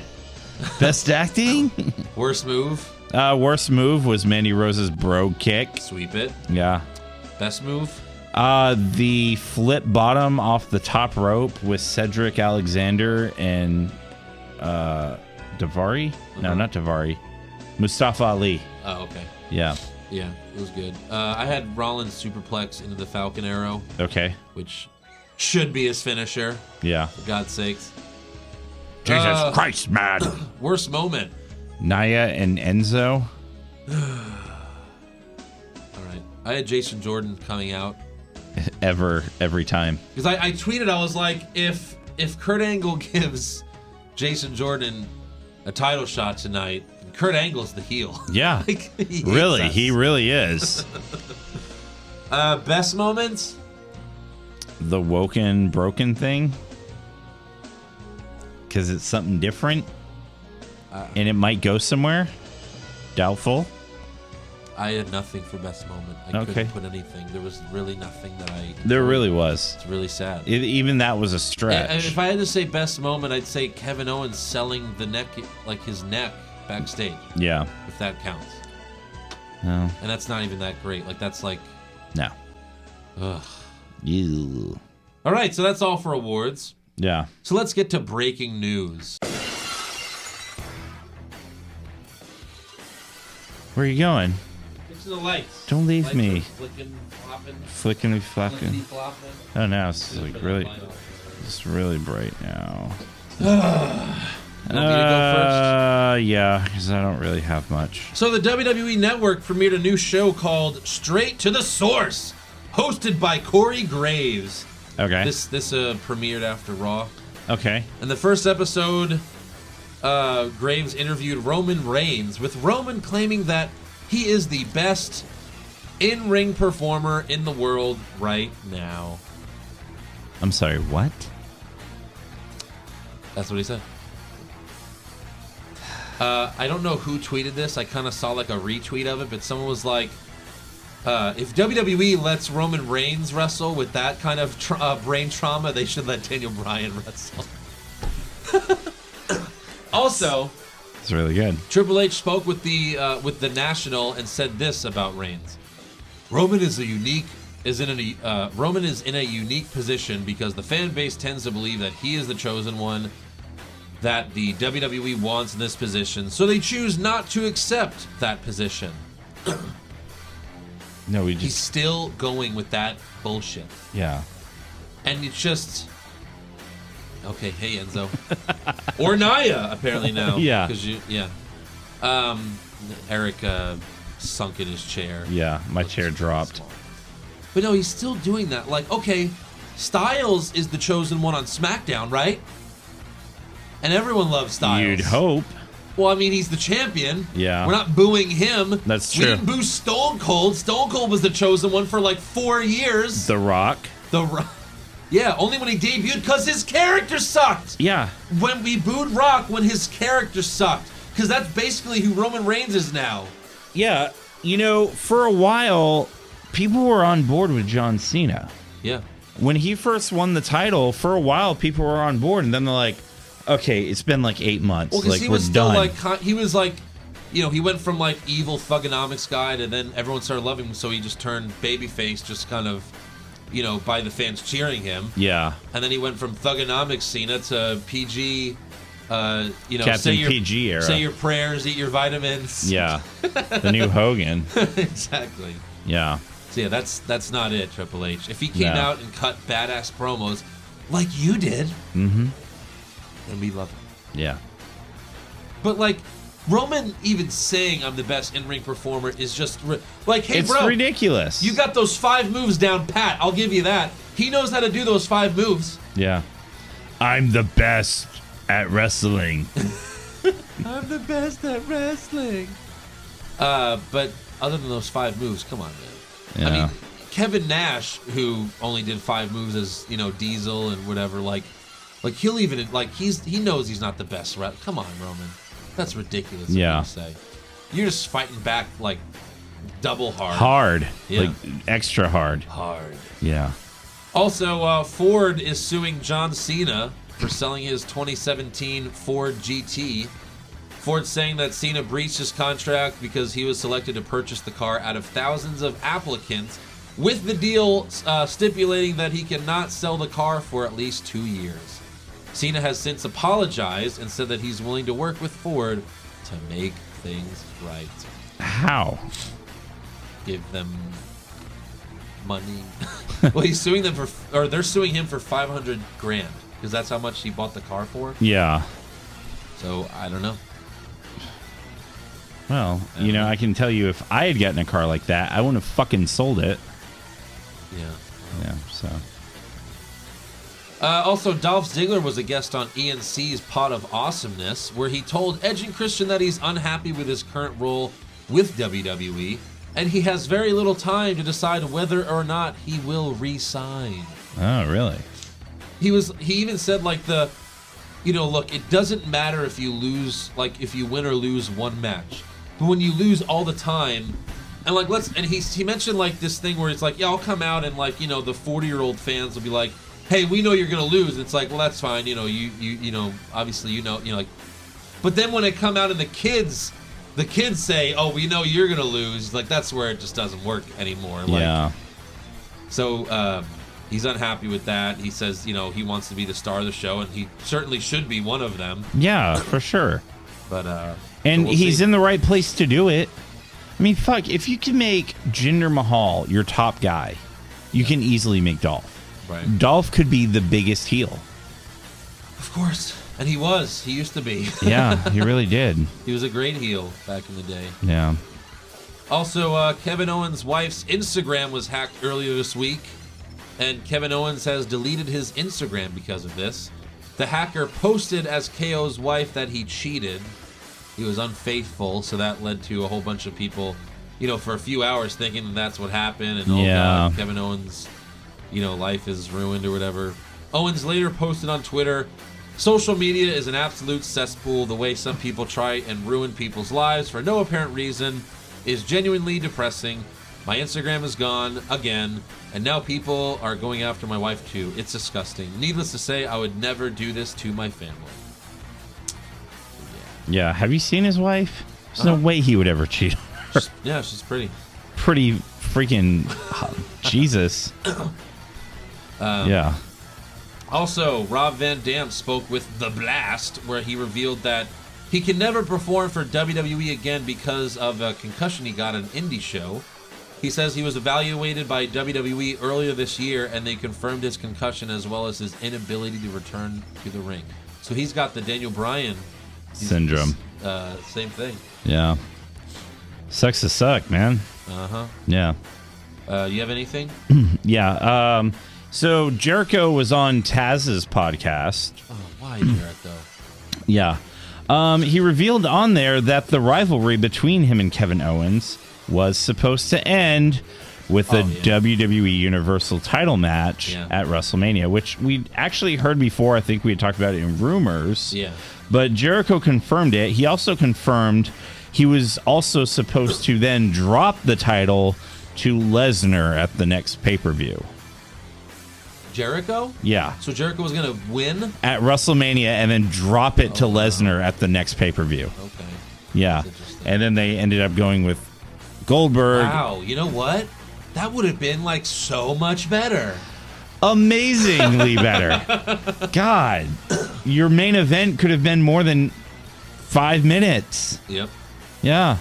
Best acting. Worst move. Worst move was Mandy Rose's brogue kick. Sweep it. Yeah. Best move. The flip bottom off the top rope with Cedric Alexander and Davari. No, not Davari. Mustafa Ali. Oh, okay. Yeah. Yeah, it was good. I had Rollins superplex into the Falcon Arrow. Okay. Which should be his finisher. Yeah. For God's sakes. Jesus Christ, man. Worst moment. Nia and Enzo. All right. I had Jason Jordan coming out. Every time. Because I tweeted, I was like, if Kurt Angle gives Jason Jordan a title shot tonight, Kurt Angle's the heel. Yeah. Like, he really is. Best moments? The Woken Broken thing. Because it's something different. And it might go somewhere. Doubtful. I had nothing for best moment. I couldn't put anything. There was really nothing that I... There really was. It's really sad. Even that was a stretch. If I had to say best moment, I'd say Kevin Owens selling the neck, like his neck backstage. Yeah. If that counts. No. And that's not even that great. Like, that's like... No. Ugh. Ew. All right, so that's all for awards. Yeah. So let's get to breaking news. Where are you going? Fixing the lights. Don't leave Lights me. are flicking, flopping. Flicking and flapping. Flippity-flopping. Oh, now it's like really... It's really bright now. You want me to go first? Yeah, because I don't really have much. So the WWE Network premiered a new show called Straight to the Source, hosted by Corey Graves. Okay. This premiered after Raw. Okay. In the first episode, Graves interviewed Roman Reigns, with Roman claiming that he is the best in-ring performer in the world right now. I'm sorry, what? That's what he said. I don't know who tweeted this. I kind of saw like a retweet of it, but someone was like, if WWE lets Roman Reigns wrestle with that kind of brain trauma, they should let Daniel Bryan wrestle. Also, it's really good. Triple H spoke with the National and said this about Reigns: Roman is in a unique position because the fan base tends to believe that he is the chosen one that the WWE wants in this position, so they choose not to accept that position. No, he's still going with that bullshit. Yeah. And it's just... Okay, hey, Enzo. Or Nia, apparently now. Yeah. Eric sunk in his chair. Yeah, my chair dropped. But no, he's still doing that. Like, okay, Styles is the chosen one on SmackDown, right? And everyone loves Styles. You'd hope. Well, I mean, he's the champion. Yeah. We're not booing him. That's true. We didn't boo Stone Cold. Stone Cold was the chosen one for like 4 years. The Rock. Yeah, only when he debuted because his character sucked. Yeah. When we booed Rock when his character sucked. Because that's basically who Roman Reigns is now. Yeah. You know, for a while, people were on board with John Cena. Yeah. When he first won the title, for a while, people were on board. And then they're like, okay, it's been like 8 months. Well, because like, he was we're still done. like, he was like, you know, he went from like evil thugonomics guy to then everyone started loving him. So he just turned babyface, just kind of, you know, by the fans cheering him. Yeah. And then he went from thugonomics Cena to PG, you know, Captain PG era. Say your prayers, eat your vitamins. Yeah. The new Hogan. Exactly. Yeah. So yeah, that's not it, Triple H. If he came out and cut badass promos like you did, then we love him. Yeah. But like Roman even saying I'm the best in-ring performer is just like, hey, it's bro, ridiculous. You got those 5 moves down pat. I'll give you that. He knows how to do those 5 moves. Yeah. I'm the best at wrestling. I'm the best at wrestling. But other than those 5 moves, come on, man. Yeah. I mean, Kevin Nash, who only did 5 moves as, Diesel and whatever, like he'll even, he knows he's not the best wrestler. Come on, Roman. That's ridiculous. Yeah. To say. You're just fighting back, double hard. Hard. Yeah. Extra hard. Hard. Yeah. Also, Ford is suing John Cena for selling his 2017 Ford GT. Ford's saying that Cena breached his contract because he was selected to purchase the car out of thousands of applicants, with the deal stipulating that he cannot sell the car for at least 2 years. Cena has since apologized and said that he's willing to work with Ford to make things right. How? Give them money. Well, he's suing them they're suing him for $500,000 because that's how much he bought the car for. Yeah. So I don't know. Well, I can tell you if I had gotten a car like that, I wouldn't have fucking sold it. Yeah. Yeah, so. Also, Dolph Ziggler was a guest on ENC's Pot of Awesomeness, where he told Edge and Christian that he's unhappy with his current role with WWE, and he has very little time to decide whether or not he will re-sign. Oh, really? He even said, look, it doesn't matter if you lose, if you win or lose one match. But when you lose all the time, and he mentioned this thing where it's yeah, I'll come out and the 40-year-old fans will be like, hey, we know you're gonna lose. And it's well, that's fine, you obviously but then when it come out and the kids say, oh, we know you're gonna lose, that's where it just doesn't work anymore. Yeah. So he's unhappy with that. He says, he wants to be the star of the show, and he certainly should be one of them. Yeah, for sure. But and so we'll he's see. in the right place to do it. I mean, fuck, if you can make Jinder Mahal your top guy, you can easily make Dolph. Right. Dolph could be the biggest heel. Of course. And he was. He used to be. Yeah, he really did. He was a great heel back in the day. Yeah. Also, Kevin Owens' wife's Instagram was hacked earlier this week, and Kevin Owens has deleted his Instagram because of this. The hacker posted as KO's wife that he cheated. He was unfaithful, so that led to a whole bunch of people, for a few hours thinking that's what happened, and God, Kevin Owens, life is ruined or whatever. Owens later posted on Twitter, social media is an absolute cesspool. The way some people try and ruin people's lives for no apparent reason is genuinely depressing. My Instagram is gone again, and now people are going after my wife too. It's disgusting. Needless to say, I would never do this to my family. Yeah. Have you seen his wife? There's no way he would ever cheat on her. Yeah, she's pretty. Pretty freaking Jesus. Yeah. Also, Rob Van Dam spoke with The Blast, where he revealed that he can never perform for WWE again because of a concussion he got at an indie show. He says he was evaluated by WWE earlier this year, and they confirmed his concussion as well as his inability to return to the ring. So he's got the Daniel Bryan syndrome. Same thing. Yeah. Sucks to suck, man. Uh-huh. Yeah. You have anything? Yeah. So Jericho was on Taz's podcast. Oh, why Jericho? Yeah. He revealed on there that the rivalry between him and Kevin Owens was supposed to end with a WWE Universal title match at WrestleMania, which we actually heard before. I think we had talked about it in rumors. Yeah. But Jericho confirmed it. He also confirmed he was also supposed to then drop the title to Lesnar at the next pay-per-view. Jericho? Yeah. So Jericho was going to win? At WrestleMania and then drop it to Lesnar at the next pay-per-view. Okay. Yeah. And then they ended up going with Goldberg. Wow. You know what? That would have been so much better. Amazingly better. God. Your main event could have been more than 5 minutes. Yep. Yeah.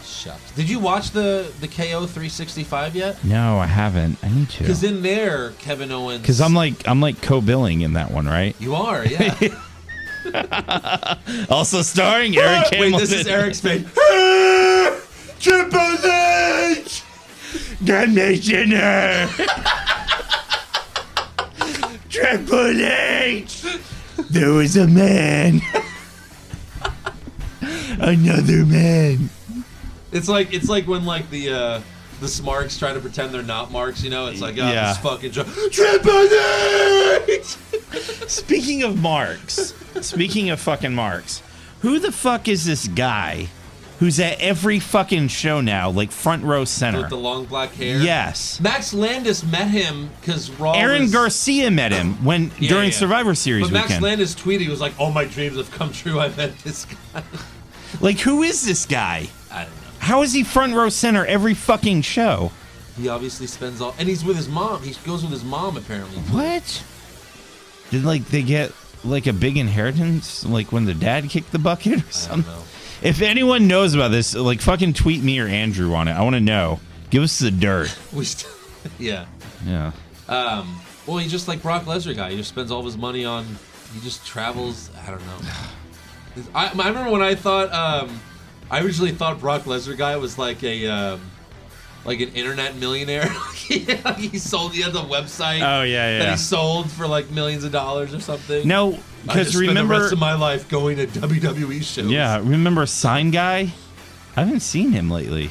Shucks. Did you watch the KO 365 yet? No, I haven't. I need to. Because in there, Kevin Owens. Because I'm like co-billing in that one, right? You are, yeah. Also starring Eric Hamilton. Wait, this is Eric's face. Triple H! Commissioner! Triple H! There was a man. Another man. It's like when the the Smarks try to pretend they're not Marks, It's like, Yeah. this fucking Triple H! Speaking of marks, speaking of fucking marks, who the fuck is this guy who's at every fucking show now, like front row center? With the long black hair? Yes. Max Landis met him because Raw Aaron was... Garcia met him during Survivor Series but weekend. Max Landis tweeted, he was like, all my dreams have come true, I met this guy. Like, who is this guy? I don't know. How is he front row center every fucking show? He obviously spends all... And he's with his mom. He goes with his mom, apparently. What? Did, like, they get, like, a big inheritance? Like, when the dad kicked the bucket or something? I don't know. If anyone knows about this, like, fucking tweet me or Andrew on it. I want to know. Give us the dirt. Yeah. Yeah. Well, he's just like Brock Lesnar guy. He just spends all of his money on... He just travels... I don't know. I remember when I thought... I originally thought Brock Lesnar guy was like a... like an internet millionaire. He sold... He has a website... Oh, yeah. That he sold for like millions of dollars or something. No, because remember... the rest of my life going to WWE shows. Yeah, remember Sign Guy? I haven't seen him lately.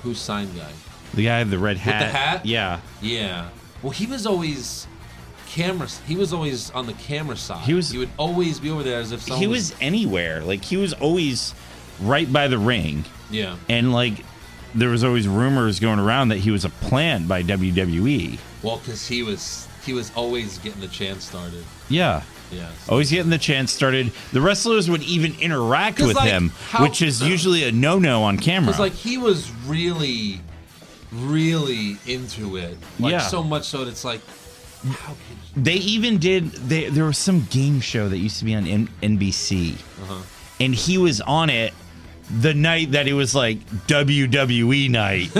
Who's Sign Guy? The guy with the red hat. With the hat? Yeah. Yeah. Well, he was always... He was always on the camera side. He would always be over there as if someone He was anywhere. Like, he was always right by the ring. Yeah. And, like, there was always rumors going around that he was a plant by WWE. Well, because he was always getting the chant started. Yeah. Yeah. Always getting the chant started. The wrestlers would even interact with him, which is usually a no-no on camera. Because, like, he was really, really into it. Like, Yeah. so much so that it's like, how could They even did... There was some game show that used to be on NBC. And he was on it the night that it was, like, WWE night.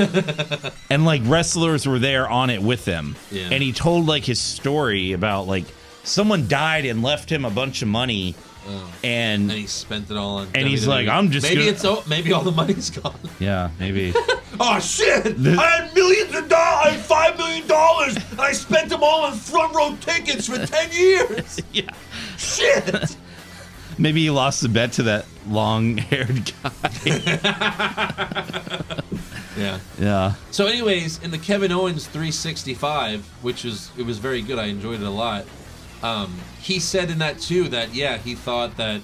And, like, wrestlers were there on it with him. Yeah. And he told, like, his story about, like, someone died and left him a bunch of money. And he spent it all on And WWE. he's like, I'm just maybe all the money's gone. Yeah, maybe. Oh, shit! I had millions of dollars! I had $5 million! And I spent them all on front row tickets for 10 years! Yeah. Shit! Maybe he lost the bet to that long-haired guy. Yeah. Yeah. So anyways, in the Kevin Owens 365, it was very good. I enjoyed it a lot. He said in that too that, yeah, he thought that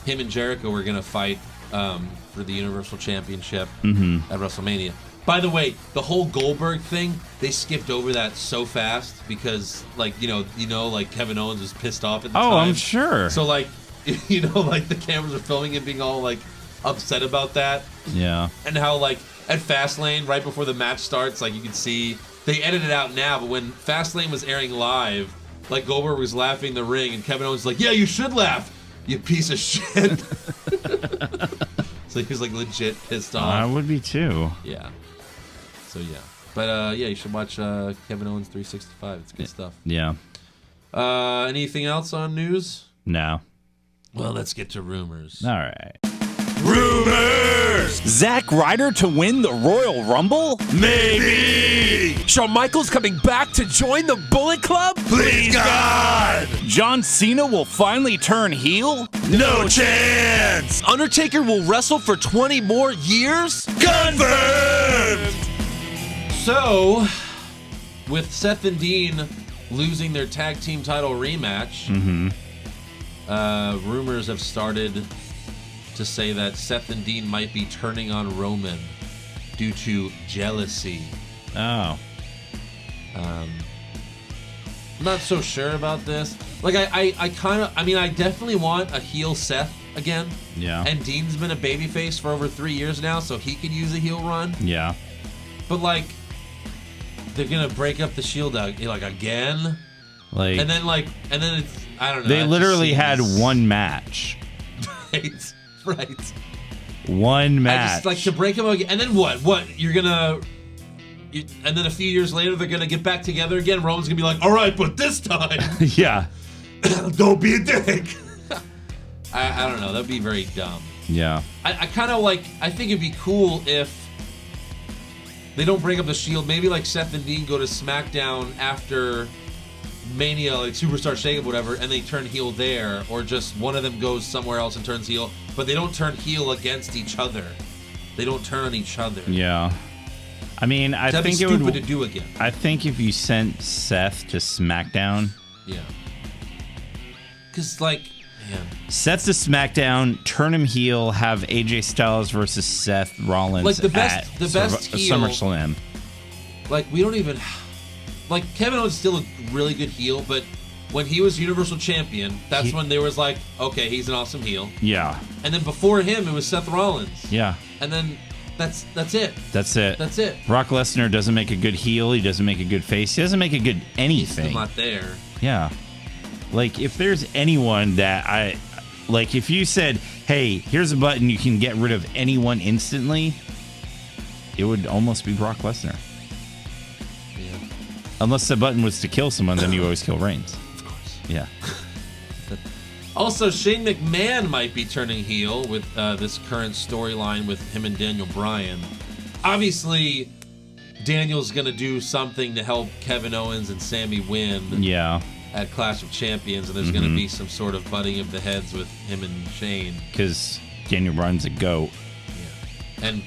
him and Jericho were going to fight for the Universal Championship at WrestleMania. By the way, the whole Goldberg thing, they skipped over that so fast because, like, like Kevin Owens was pissed off at the time. Oh, I'm sure. So, like, like the cameras are filming and being all, like, upset about that. Yeah. And how, like, at Fastlane, right before the match starts, like, you can see, they edit it out now, but when Fastlane was airing live, like, Goldberg was laughing in the ring, and Kevin Owens was like, yeah, you should laugh, you piece of shit. So he was, like, legit pissed off. I would be, too. Yeah. So, yeah. But, yeah, you should watch Kevin Owens 365. It's good stuff. Yeah. Anything else on news? No. Well, let's get to rumors. All right. Rumors! Zack Ryder to win the Royal Rumble? Maybe! Shawn Michaels coming back to join the Bullet Club? Please, God! John Cena will finally turn heel? No chance! Undertaker will wrestle for 20 more years? Confirmed! So, with Seth and Dean losing their tag team title rematch, rumors have started to say that Seth and Dean might be turning on Roman due to jealousy. Oh. I'm not so sure about this. Like, I definitely want a heel Seth again. Yeah. And Dean's been a babyface for over 3 years now, so he could use a heel run. Yeah. But, like, they're gonna break up the Shield like again. Like, and then it's, I don't know. they it literally just had seems- one match. Right. One match. I just, like, to break them again, and then what? You're gonna, and then a few years later they're gonna get back together again. Roman's gonna be like, all right, but this time, Yeah. don't be a dick. I don't know. That'd be very dumb. Yeah. I kind of like. I think it'd be cool if they don't break up the Shield. Maybe like Seth and Dean go to SmackDown after Mania, like Superstar Shake-Up, whatever, and they turn heel there, or just one of them goes somewhere else and turns heel, but they don't turn heel against each other. They don't turn on each other. Yeah. I mean, I That'd think be it stupid would. to do again. I think if you sent Seth to SmackDown, Yeah. Because, like, man. Seth to SmackDown, turn him heel, have AJ Styles versus Seth Rollins Like, the best at heel- SummerSlam. Like, we don't even... Like, Kevin Owens is still a really good heel, but when he was Universal Champion, that's when there was like, okay, he's an awesome heel. Yeah. And then before him, it was Seth Rollins. Yeah. And then that's it. That's it. That's it. Brock Lesnar doesn't make a good heel. He doesn't make a good face. He doesn't make a good He's anything. still not there. Yeah. Like, if there's anyone that like, if you said, hey, here's a button, you can get rid of anyone instantly, it would almost be Brock Lesnar. Yeah. Unless the button was to kill someone, then you always kill Reigns. Of course. Yeah. Also, Shane McMahon might be turning heel with this current storyline with him and Daniel Bryan. Obviously, Daniel's going to do something to help Kevin Owens and Sami win Yeah. at Clash of Champions, and there's going to be some sort of butting of the heads with him and Shane. Because Daniel Bryan's a goat. Yeah. And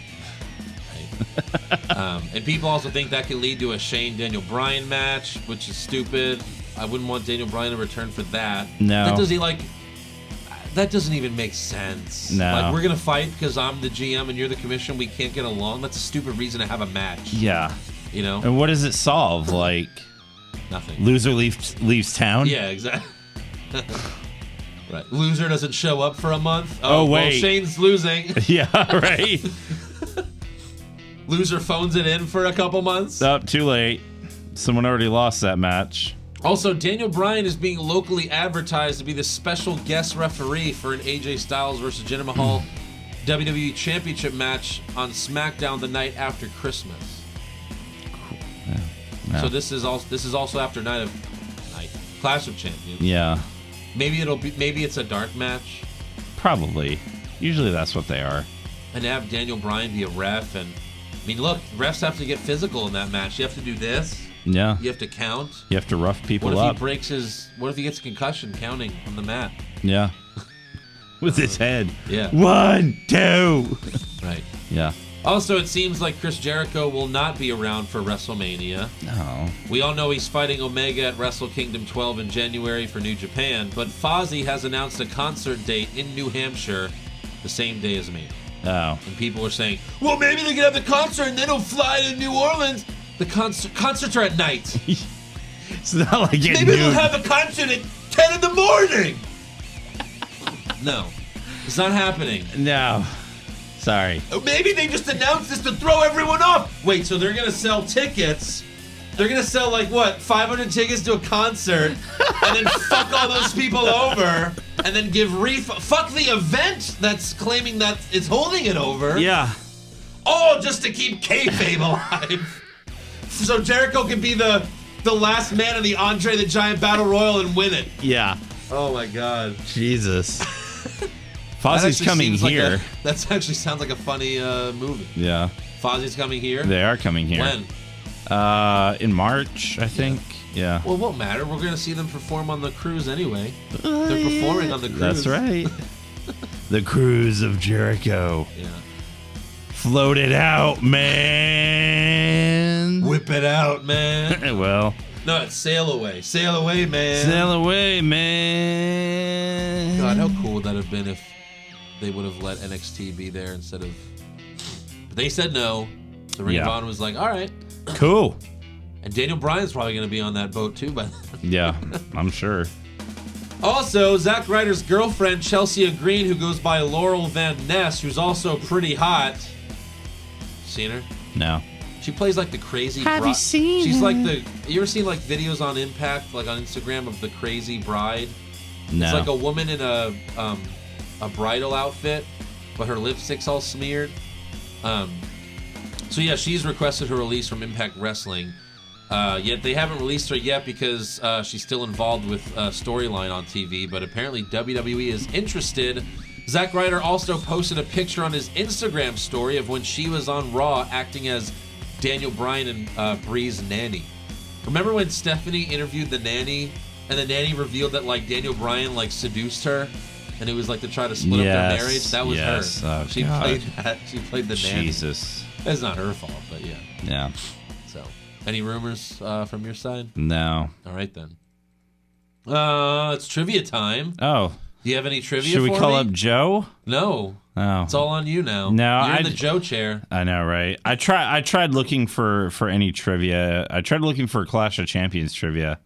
and people also think that could lead to a Shane-Daniel Bryan match, which is stupid. I wouldn't want Daniel Bryan to return for that. No. That doesn't even make sense. No. Like, we're going to fight because I'm the GM and you're the commission. We can't get along. That's a stupid reason to have a match. Yeah. You know? And what does it solve? Like, Nothing. loser leaves town? Yeah, exactly. Right. Loser doesn't show up for a month. Oh, well, wait. Shane's losing. Yeah, right. Loser phones it in for a couple months. Oh, too late. Someone already lost that match. Also, Daniel Bryan is being locally advertised to be the special guest referee for an AJ Styles versus Jinder Mahal WWE Championship match on SmackDown the night after Christmas. Yeah. So this is also after Clash of Champions. Yeah, Maybe it's a dark match, probably. Usually that's what they are. and have Daniel Bryan be a ref. And I mean, look, refs have to get physical in that match. You have to do this. Yeah. You have to count. You have to rough people What if up. he breaks his? What if he gets a concussion counting on the mat? Yeah. With his head. Yeah. 1, 2. Right. Yeah. Also, it seems like Chris Jericho will not be around for WrestleMania. No. We all know he's fighting Omega at Wrestle Kingdom 12 in January for New Japan, but Fozzy has announced a concert date in New Hampshire the same day as me. Oh. And people are saying, well, maybe they can have the concert and then he'll fly to New Orleans. The concerts are at night. It's not like it Maybe they'll have a concert at 10 in the morning. No, it's not happening. No. Sorry. Maybe they just announced this to throw everyone off. Wait, so they're going to sell tickets. They're going to sell, 500 tickets to a concert and then fuck all those people over and then give fuck the event that's claiming that it's holding it over. Yeah. All just to keep kayfabe alive. So Jericho can be the last man in the Andre the Giant Battle Royal and win it. Yeah. Oh, my God. Jesus. Fozzy's coming here. That actually sounds like a funny movie. Yeah. Fozzy's coming here? They are coming here. When? In March, I think. Yeah. Well, it won't matter. We're going to see them perform on the cruise anyway. They're performing on the cruise. That's right. The cruise of Jericho. Yeah. Float it out, man. Whip it out, man. Well. No, it's sail away. Sail away, man. Sail away, man. God, how cool would that have been if they would have let NXT be there instead of... But they said no. So Ring of Honor was like, all right. Cool. And Daniel Bryan's probably going to be on that boat too by then. Yeah, I'm sure. Also, Zack Ryder's girlfriend, Chelsea Green, who goes by Laurel Van Ness, who's also pretty hot. Seen her? No. She plays like the crazy Have you seen She's her? like you ever seen videos on Impact, on Instagram of the crazy bride? No. It's like a woman in a bridal outfit, but her lipstick's all smeared. So yeah, she's requested her release from Impact Wrestling. Yet they haven't released her yet because she's still involved with storyline on TV, but apparently WWE is interested. Zack Ryder also posted a picture on his Instagram story of when she was on Raw acting as Daniel Bryan and Bree's nanny. Remember when Stephanie interviewed the nanny and the nanny revealed that Daniel Bryan seduced her and it was like to try to split up their marriage. That was her. Oh, she played that. She played the nanny. Jesus. It's not her fault, but yeah. Yeah. So, any rumors from your side? No. All right then. It's trivia time. Oh. Do you have any trivia? Should we for call me? up Joe? No. Oh. It's all on you now. No, you're in the Joe chair. I know, right? I tried looking for any trivia. I tried looking for Clash of Champions trivia,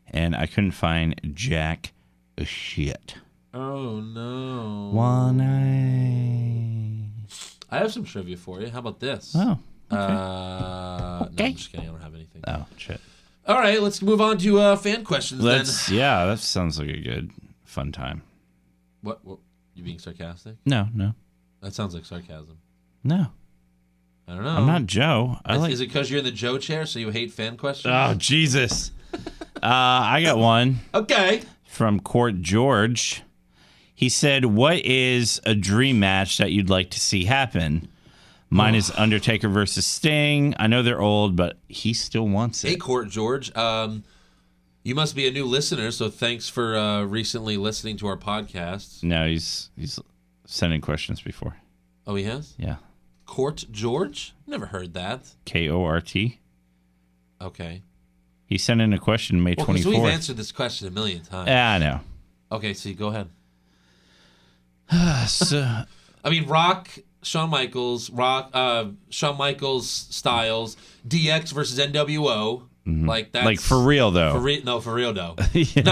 and I couldn't find jack shit. Oh no. One eye. I have some trivia for you. How about this? Oh. Okay. No, I'm just kidding. I don't have anything. Oh shit. All right, let's move on to fan questions then. Yeah, that sounds like a good fun time. What? You being sarcastic? No. That sounds like sarcasm. No. I don't know. I'm not Joe. Is it because you're in the Joe chair, so you hate fan questions? Oh, Jesus. I got one. Okay. From Court George. He said, what is a dream match that you'd like to see happen? Mine is Undertaker versus Sting. I know they're old, but he still wants it. Hey, Court George. You must be a new listener, so thanks for recently listening to our podcast. No, he's sent in questions before. Oh, he has? Yeah. Court George? Never heard that. Kort. Okay. He sent in a question May 24th. We've answered this question a million times. Yeah, I know. Okay, so you go ahead. So, I mean, Rock, Shawn Michaels, Styles, DX versus NWO. Like that's like for real though. For real though. Yeah.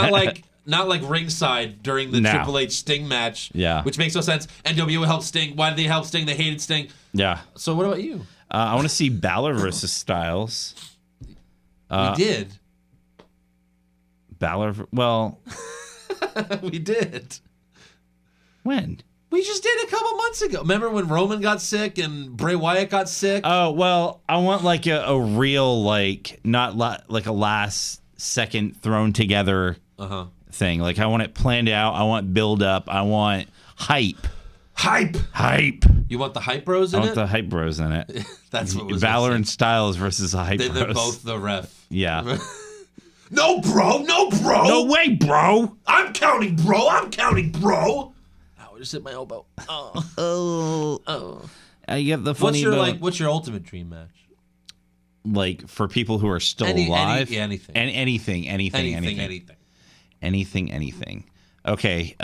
Not like ringside during the Triple H Sting match. Yeah. Which makes no sense. NWO helped Sting. Why did they help Sting? They hated Sting. Yeah. So what about you? I want to see Balor versus Styles. We did. Balor. Well, we did. When? We just did a couple months ago. Remember when Roman got sick and Bray Wyatt got sick? Oh, well, I want like a real, like, not like a last second thrown together thing. Like, I want it planned out. I want build up. I want hype. Hype. You want the hype bros in it? I want the hype bros in it. That's what was Balor and Styles versus the hype bros. They're both the ref. Yeah. No, bro. No way, bro. I'm counting, bro. Ow, I just hit my elbow. Oh. I get the funny. What's your ultimate dream match? Like for people who are still alive? Anything. And anything. Okay.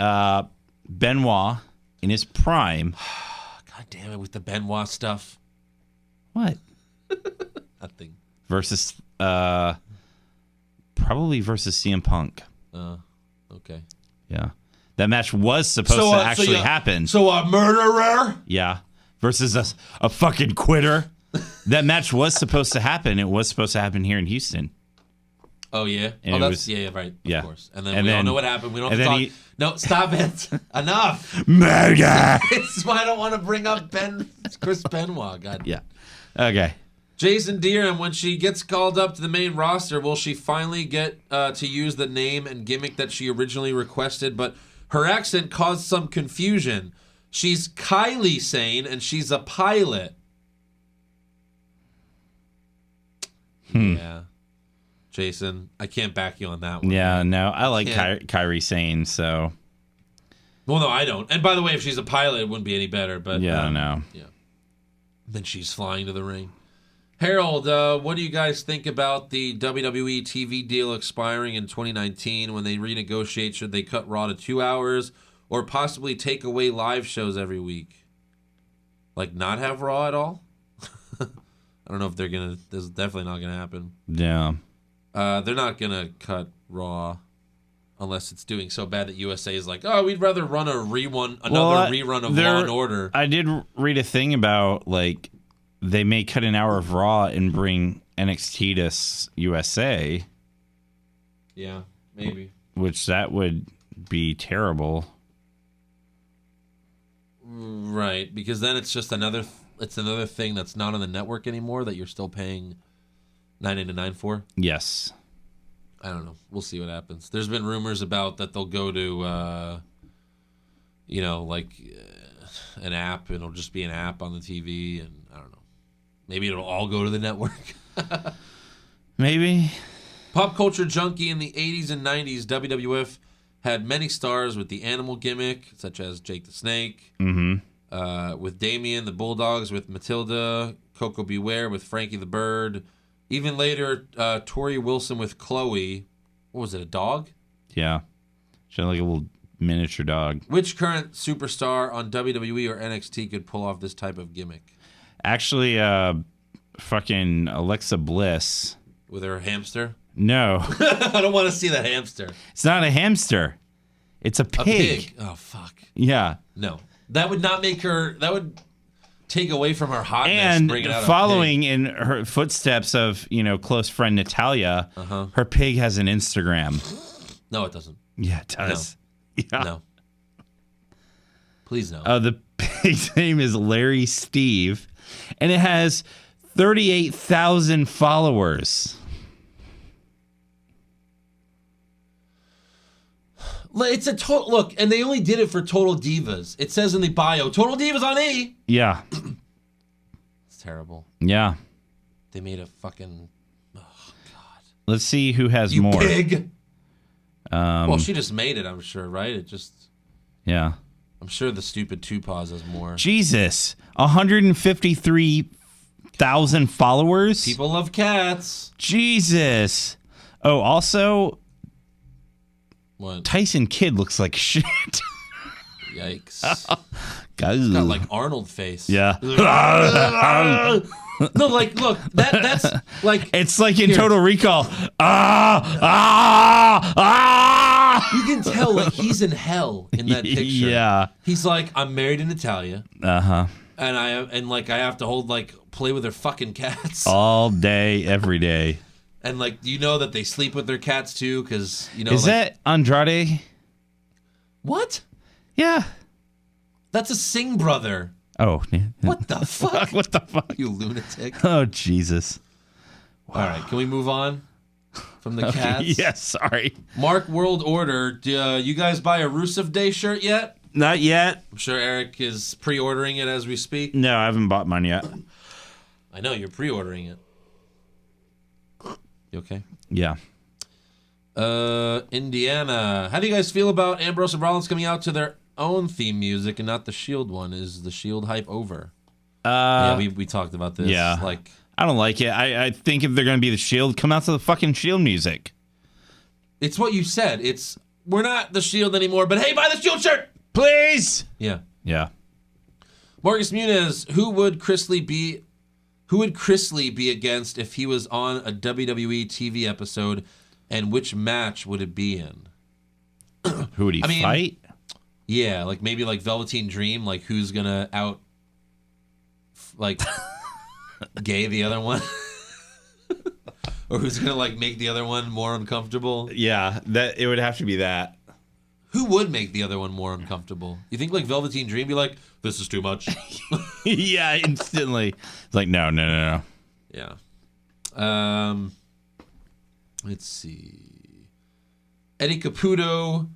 Benoit in his prime. God damn it with the Benoit stuff. What? Nothing. Versus probably versus CM Punk. Okay. Yeah. That match was supposed to actually happen. So a murderer? Yeah. Versus a fucking quitter. That match was supposed to happen. It was supposed to happen here in Houston. Oh, yeah? And right. Yeah. Of course. And then we all know what happened. We don't have to talk. No, stop it. Enough. Murder. It's why I don't want to bring up Chris Benoit. God. Yeah. Okay. Jason Deerham, when she gets called up to the main roster, will she finally get to use the name and gimmick that she originally requested? But her accent caused some confusion. She's Kylie Sane, and she's a pilot. Yeah. Jason, I can't back you on that one. Yeah, no. I like Kyrie Sane, so. Well, no, I don't. And by the way, if she's a pilot, it wouldn't be any better. But yeah, no. Yeah. Then she's flying to the ring. Harold, what do you guys think about the WWE TV deal expiring in 2019? When they renegotiate, should they cut Raw to 2 hours or possibly take away live shows every week? Like not have Raw at all? I don't know if they're going to. This is definitely not going to happen. Yeah. They're not going to cut Raw unless it's doing so bad that USA is like, oh, we'd rather run another rerun of Law and Order. I did read a thing about, like, they may cut an hour of Raw and bring NXT to USA. Yeah, maybe. Which that would be terrible. Right, because then it's just another thing that's not on the network anymore that you're still paying $9.99 for. Yes. I don't know. We'll see what happens. There's been rumors about that they'll go to, an app. It'll just be an app on the TV, and I don't know. Maybe it'll all go to the network. Maybe. Pop culture junkie in the 80s and 90s, WWF had many stars with the animal gimmick, such as Jake the Snake, with Damien, the Bulldogs, with Matilda, Coco Beware, with Frankie the Bird. Even later, Tori Wilson with Chloe. What was it, a dog? Yeah. She had like a little miniature dog. Which current superstar on WWE or NXT could pull off this type of gimmick? Actually, fucking Alexa Bliss. With her hamster? No. I don't want to see that hamster. It's not a hamster. It's a pig. A pig. Oh, fuck. Yeah. No. That would not make her... That would take away from her hotness. And bringing out following in her footsteps of, close friend Natalia, her pig has an Instagram. No, it doesn't. Yeah, it does. No. Yeah. No. Please no. The pig's name is Larry Steve, and it has 38,000 followers. It's a total look, and they only did it for Total Divas. It says in the bio, Total Divas on E. Yeah. It's terrible. Yeah. They made a fucking... Oh, God. Let's see who has You more. pig! Well, she just made it, I'm sure, right? It just... Yeah. I'm sure the stupid two paws has more. Jesus. 153,000 followers? People love cats. Jesus. Oh, also... What? Tyson Kidd looks like shit. Yikes. Got like Arnold face. Yeah. No, like, look, that's like... It's like in Here. Total Recall. You can tell, like, he's in hell in that picture. Yeah. He's like, I'm married to Natalia. Uh-huh. And I have to play with her fucking cats. All day, every day. And, like, you know that they sleep with their cats, too, because, Is that Andrade? What? Yeah. That's a Singh brother. Oh. What the fuck? What the fuck? You lunatic. Oh, Jesus. All right, can we move on from the Okay, cats? yes, sorry. Mark World Order, do you guys buy a Rusev Day shirt yet? Not yet. I'm sure Eric is pre-ordering it as we speak. No, I haven't bought mine yet. I know, you're pre-ordering it. You okay? Yeah. Indiana. How do you guys feel about Ambrose and Rollins coming out to their own theme music and not the Shield one? Is the Shield hype over? Yeah, we talked about this. Yeah. Like, I don't like it. I think if they're going to be the Shield, come out to the fucking Shield music. it's what you said. We're not the Shield anymore, but hey, buy the Shield shirt! Please! Yeah. Yeah. Marcus Muniz, who would Chris Lee be against if he was on a WWE TV episode, and which match would it be in? Who would he fight? Yeah, like maybe like Velveteen Dream, like who's gonna out like gay the other one? Or who's gonna like make the other one more uncomfortable? Yeah, that it would have to be that. Who would make the other one more uncomfortable? You think like Velveteen Dream be like, this is too much? Yeah, instantly. It's like, no. Yeah. Let's see. Eddie Caputo.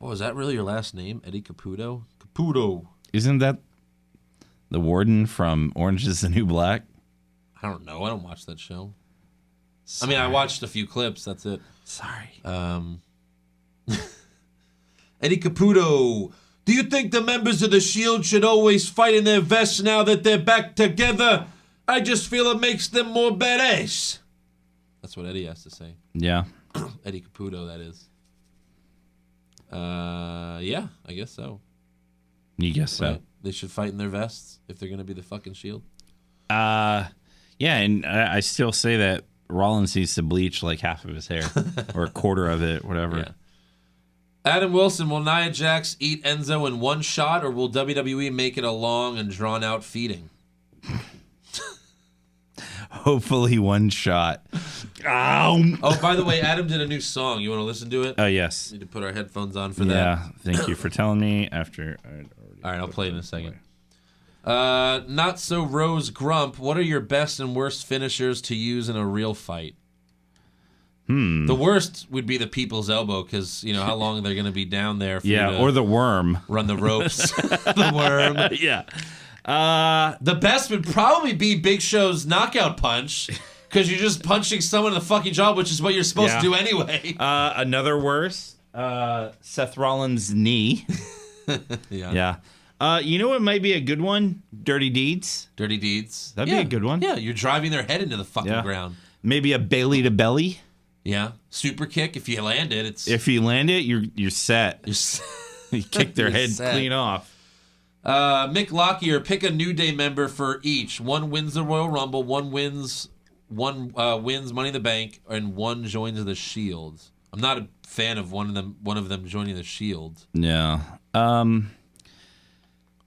Oh, is that really your last name? Eddie Caputo? Caputo. Isn't that the warden from Orange is the New Black? I don't know. I don't watch that show. Sorry. I mean, I watched a few clips. That's it. Sorry. Eddie Caputo. Do you think the members of the Shield should always fight in their vests now that they're back together? I just feel it makes them more badass. That's what Eddie has to say. Yeah. Eddie Caputo, that is. Yeah, I guess so. You guess so. Right? They should fight in their vests if they're going to be the fucking Shield. Yeah, and I still say that Rollins needs to bleach like half of his hair or a quarter of it, whatever. Yeah. Adam Wilson, will Nia Jax eat Enzo in one shot, or will WWE make it a long and drawn-out feeding? Hopefully one shot. Ow. Oh, by the way, Adam did a new song. You want to listen to it? Oh, yes. Need to put our headphones on for that. Yeah, thank you for telling me after. All right, I'll play it in a second. Not So Rose Grump, what are your best and worst finishers to use in a real fight? The worst would be the people's elbow, because you know how long they're going to be down there. For Yeah, or the worm. Run the ropes. The worm. Yeah. The best would probably be Big Show's knockout punch, because you're just punching someone in the fucking jaw, which is what you're supposed to do anyway. Another worst. Seth Rollins' knee. Yeah. You know what might be a good one? Dirty Deeds. Dirty Deeds. That'd be a good one. Yeah, you're driving their head into the fucking ground. Maybe a Bailey to belly. Yeah. Super kick. If you land it, it's... If you land it, you're set. You kick their head clean off. Mick Lockyer, pick a New Day member for each. One wins the Royal Rumble, one wins Money in the Bank, and one joins the Shield. I'm not a fan of one of them joining the Shield. Yeah.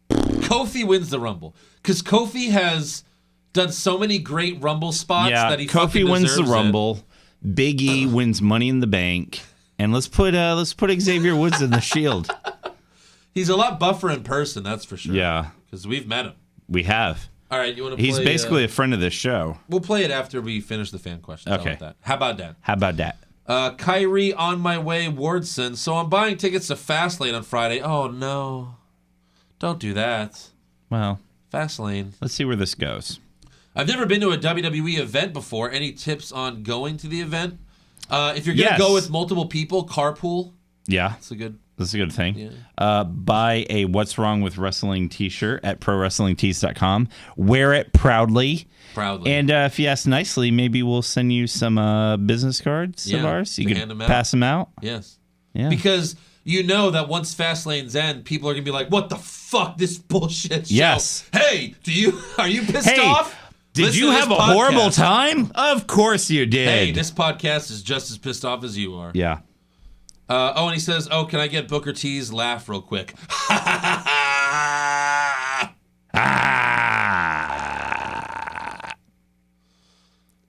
Kofi wins the Rumble because Kofi has done so many great Rumble spots that he Kofi wins the deserves Rumble. Big E wins Money in the Bank, and let's put Xavier Woods in the Shield. He's a lot buffer in person, that's for sure. Yeah, because we've met him. We have. All right, you want to play? He's basically a friend of this show. We'll play it after we finish the fan questions. Okay. How about that? Kyrie on my way, Wardson. So I'm buying tickets to Fastlane on Friday. Oh no, don't do that. Well, Fastlane. Let's see where this goes. I've never been to a WWE event before. Any tips on going to the event? If you're gonna go with multiple people, carpool. Yeah, that's a good thing. Yeah. Buy a What's Wrong with Wrestling t-shirt at prowrestlingtees.com. Wear it proudly. And if you ask nicely, maybe we'll send you some business cards of ours. You can pass them out. Yes. Yeah. Because you know that once Fastlane's end, people are gonna be like, "What the fuck, this bullshit show?" Yes. Hey, are you pissed off? Did you have a horrible time? Of course you did. Hey, this podcast is just as pissed off as you are. Yeah. And he says, can I get Booker T's laugh real quick?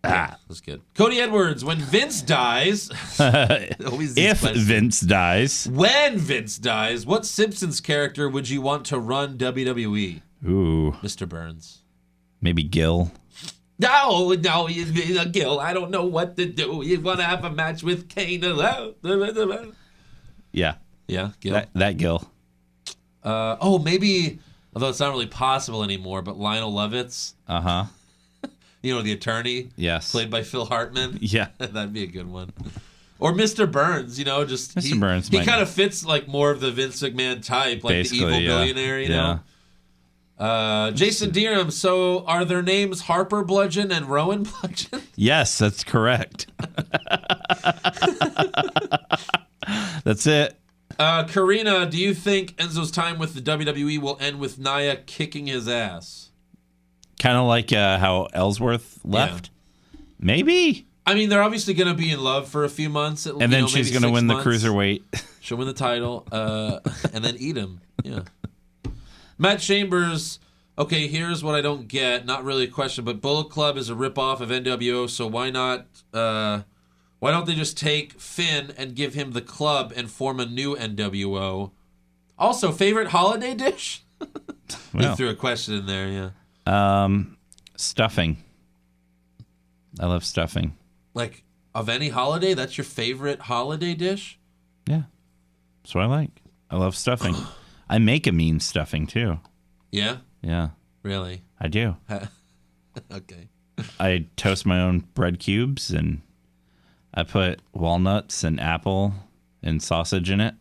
That's good. Cody Edwards, when Vince dies... If Vince dies. When Vince dies, what Simpsons character would you want to run WWE? Ooh. Mr. Burns. Maybe Gil. No, Gil. I don't know what to do. You want to have a match with Kane? Yeah. Yeah, Gil. That Gil. Maybe, although it's not really possible anymore, but Lionel Lovitz. Uh-huh. You know, the attorney. Yes. Played by Phil Hartman. Yeah. That'd be a good one. Or Mr. Burns, just... Mr. Burns. He kind of fits, like, more of the Vince McMahon type, like basically, the evil billionaire, you know? Jason Deerham, so are their names Harper Bludgeon and Rowan Bludgeon? Yes, that's correct. That's it. Karina, do you think Enzo's time with the WWE will end with Nia kicking his ass? Kind of like how Ellsworth left? Yeah. Maybe. I mean, they're obviously going to be in love for a few months. And then she's going to win the cruiserweight. She'll win the title and then eat him. Yeah. Matt Chambers, okay, here's what I don't get. Not really a question, but Bullet Club is a ripoff of NWO, so why don't they just take Finn and give him the club and form a new NWO? Also, favorite holiday dish? Well, threw a question in there, yeah. Stuffing. I love stuffing. Like, of any holiday, that's your favorite holiday dish? Yeah. That's what I like. I love stuffing. I make a mean stuffing, too. Yeah? Yeah. Really? I do. Okay. I toast my own bread cubes, and I put walnuts and apple and sausage in it.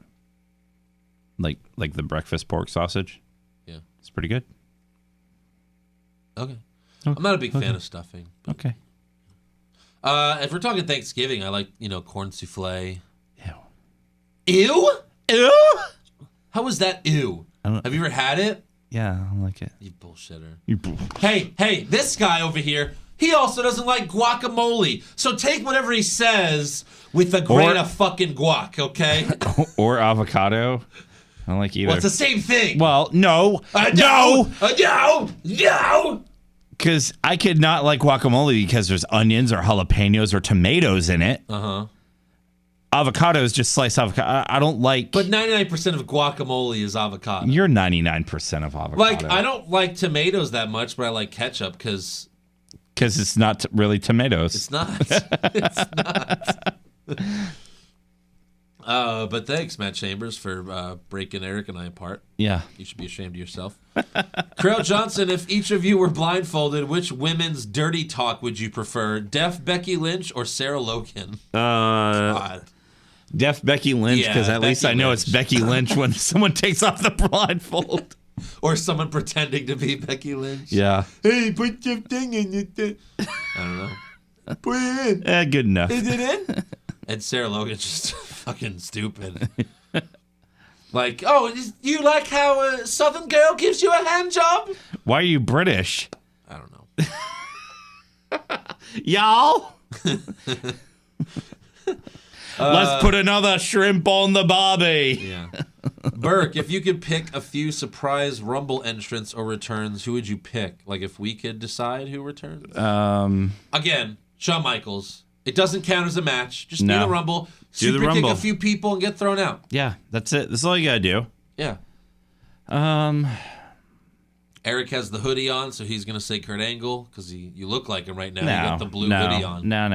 Like the breakfast pork sausage. Yeah. It's pretty good. Okay. I'm not a big fan of stuffing. Okay. If we're talking Thanksgiving, I like, corn souffle. Ew. Ew? Ew? How was that ew? Have you ever had it? Yeah, I like it. You bullshitter. Hey, this guy over here, he also doesn't like guacamole. So take whatever he says with a grain of fucking guac, okay? Or avocado. I don't like either. Well, it's the same thing. Well, no. No! Because I could not like guacamole because there's onions or jalapenos or tomatoes in it. Uh-huh. Avocado is just sliced avocado. I don't like... But 99% of guacamole is avocado. You're 99% of avocado. Like, I don't like tomatoes that much, but I like ketchup because... Because it's not really tomatoes. It's not. It's not. But thanks, Matt Chambers, for breaking Eric and I apart. Yeah. You should be ashamed of yourself. Carell Johnson, if each of you were blindfolded, which women's dirty talk would you prefer? Deaf Becky Lynch or Sarah Logan? God. Deaf Becky Lynch, Yeah, because at least I know Lynch. it's Becky Lynch when someone takes off the blindfold. Or someone pretending to be Becky Lynch. Yeah. Hey, put your thing in it. I don't know. Put it in. Good enough. Is it in? And Sarah Logan's just fucking stupid. Like, oh, you like how a Southern girl gives you a hand job? Why are you British? I don't know. Y'all? Let's put another shrimp on the barbie. Yeah. Burke, if you could pick a few surprise Rumble entrants or returns, who would you pick? Like, if we could decide who returns? Again, Shawn Michaels. It doesn't count as a match. Just do the Rumble. Do the Super Rumble. kick a few people and get thrown out. Yeah, that's it. That's all you gotta do. Yeah. Eric has the hoodie on, so he's going to say Kurt Angle because you look like him right now. You got the blue hoodie on. No.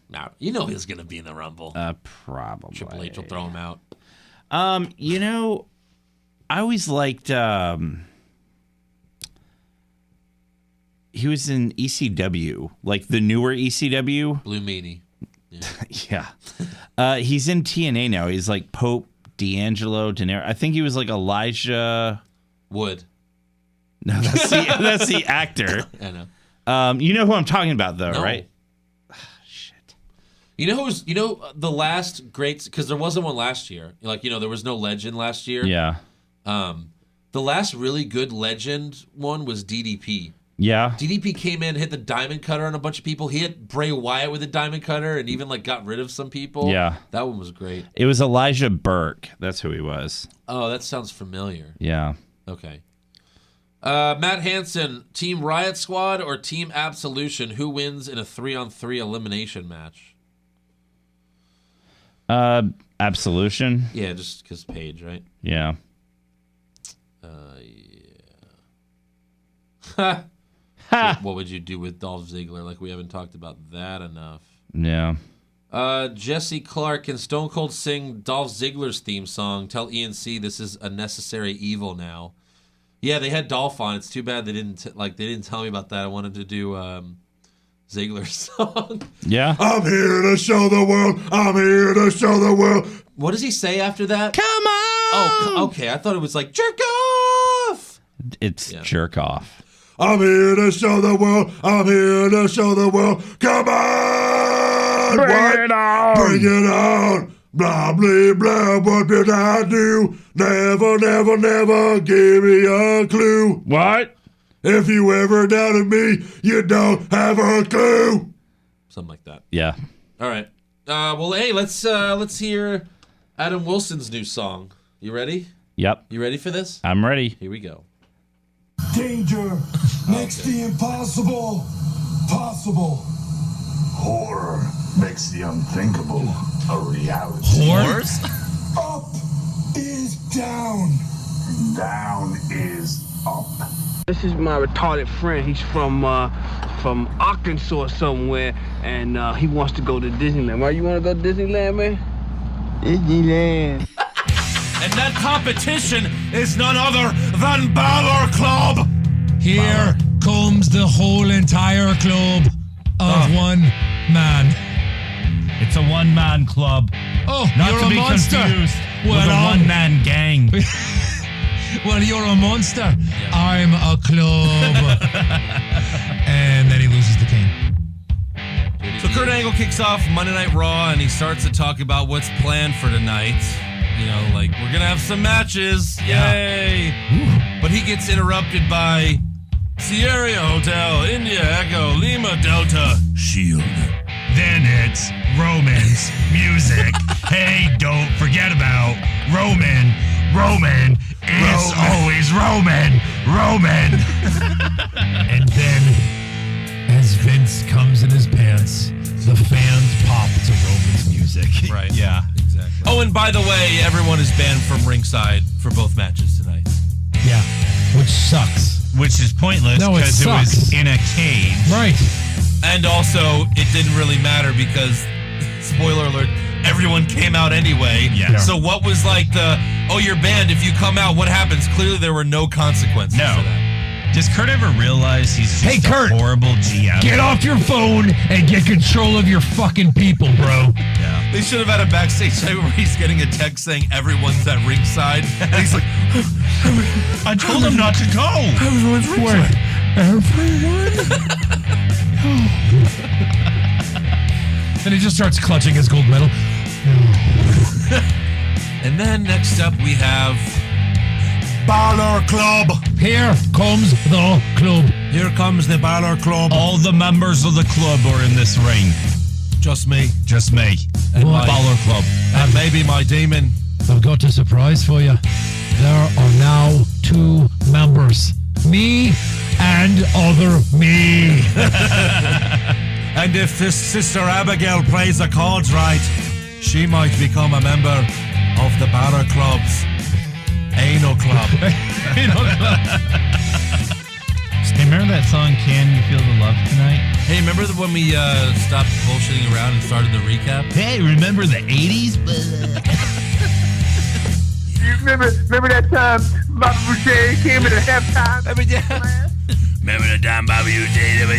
Now, you know he's going to be in the Rumble. Probably. Triple H will throw him out. You know, I always liked. He was in ECW, like the newer ECW. Blue Meanie. Yeah. He's in TNA now. He's like Pope D'Angelo De Niro. I think he was like Elijah Wood. No, that's the actor. I know. You know who I'm talking about, though, right? Shit. You know the last great, because there wasn't one last year. Like, there was no legend last year. Yeah. The last really good legend one was DDP. Yeah. DDP came in, hit the diamond cutter on a bunch of people. He hit Bray Wyatt with a diamond cutter and even like got rid of some people. Yeah. That one was great. It was Elijah Burke. That's who he was. Oh, that sounds familiar. Yeah. Okay. Matt Hansen, Team Riot Squad or Team Absolution? Who wins in a 3-on-3 elimination match? Absolution. Yeah, just because Paige, right? Yeah. Yeah. What would you do with Dolph Ziggler? Like, we haven't talked about that enough. Yeah. Jesse Clark, can Stone Cold sing Dolph Ziggler's theme song? Tell ENC this is a necessary evil now. Yeah, they had Dolph on. It's too bad they didn't tell me about that. I wanted to do Ziggler's song. Yeah. I'm here to show the world. I'm here to show the world. What does he say after that? Come on. Oh, okay. I thought it was like jerk off. It's jerk off. I'm here to show the world. I'm here to show the world. Come on. Bring it on. Bring it on. Blah, blah, blah. What did I do? Never, never, never give me a clue. What? If you ever doubted me, you don't have a clue. Something like that. Yeah. All right. Well, hey, let's hear Adam Wilson's new song. You ready? Yep. You ready for this? I'm ready. Here we go. Danger makes the impossible possible. Horror makes the unthinkable a reality. Horse? Up is down. Down is up. This is my retarded friend. He's from Arkansas somewhere, and he wants to go to Disneyland. Why you want to go to Disneyland, man? Disneyland. And that competition is none other than Balor Club. Here comes the whole entire club of one man. It's a one-man club. Oh, Not you're to a be monster. confused Well, with a one-man gang. Well, you're a monster. I'm a club. And then he loses the king. So Kurt Angle kicks off Monday Night Raw, and he starts to talk about what's planned for tonight. Like, we're going to have some matches. Yay. But he gets interrupted by Sierra Hotel, India Echo, Lima Delta, Shield. Then it's Roman's music. Hey, don't forget about Roman. Roman is always Roman. Roman. And then, as Vince comes in his pants, the fans pop to Roman's music. Right. Yeah. Exactly. Oh, and by the way, everyone is banned from ringside for both matches tonight. Yeah, which sucks. Which is pointless No, it because it was sucks. in a cage. Right. And also, it didn't really matter because, spoiler alert, everyone came out anyway. Yeah. So what was like you're banned if you come out, what happens? Clearly there were no consequences No. for that. Does Kurt ever realize he's just Hey, Kurt, a horrible GM? Get off your phone and get control of your fucking people, bro. Yeah. They should have had a backstage segment where he's getting a text saying everyone's at ringside. And he's like, I told him not to go. everyone's ringside. Everyone? And he just starts clutching his gold medal. And then next up we have Balor Club. Here comes the club. Here comes the Balor Club. All the members of the club are in this ring. Just me. Just me. And What? my Balor Club. And maybe my demon. I've got a surprise for you. There are now 2 members. Me and other me. And if this Sister Abigail plays the cards right, she might become a member of the Balor Club's Anal Club. Hey, remember that song, Can You Feel the Love Tonight? Hey, remember when we stopped bullshitting around and started the recap? Hey, remember the 80s? You remember that time Bobby Boucher came in at halftime? Remember the time Bobby Boucher was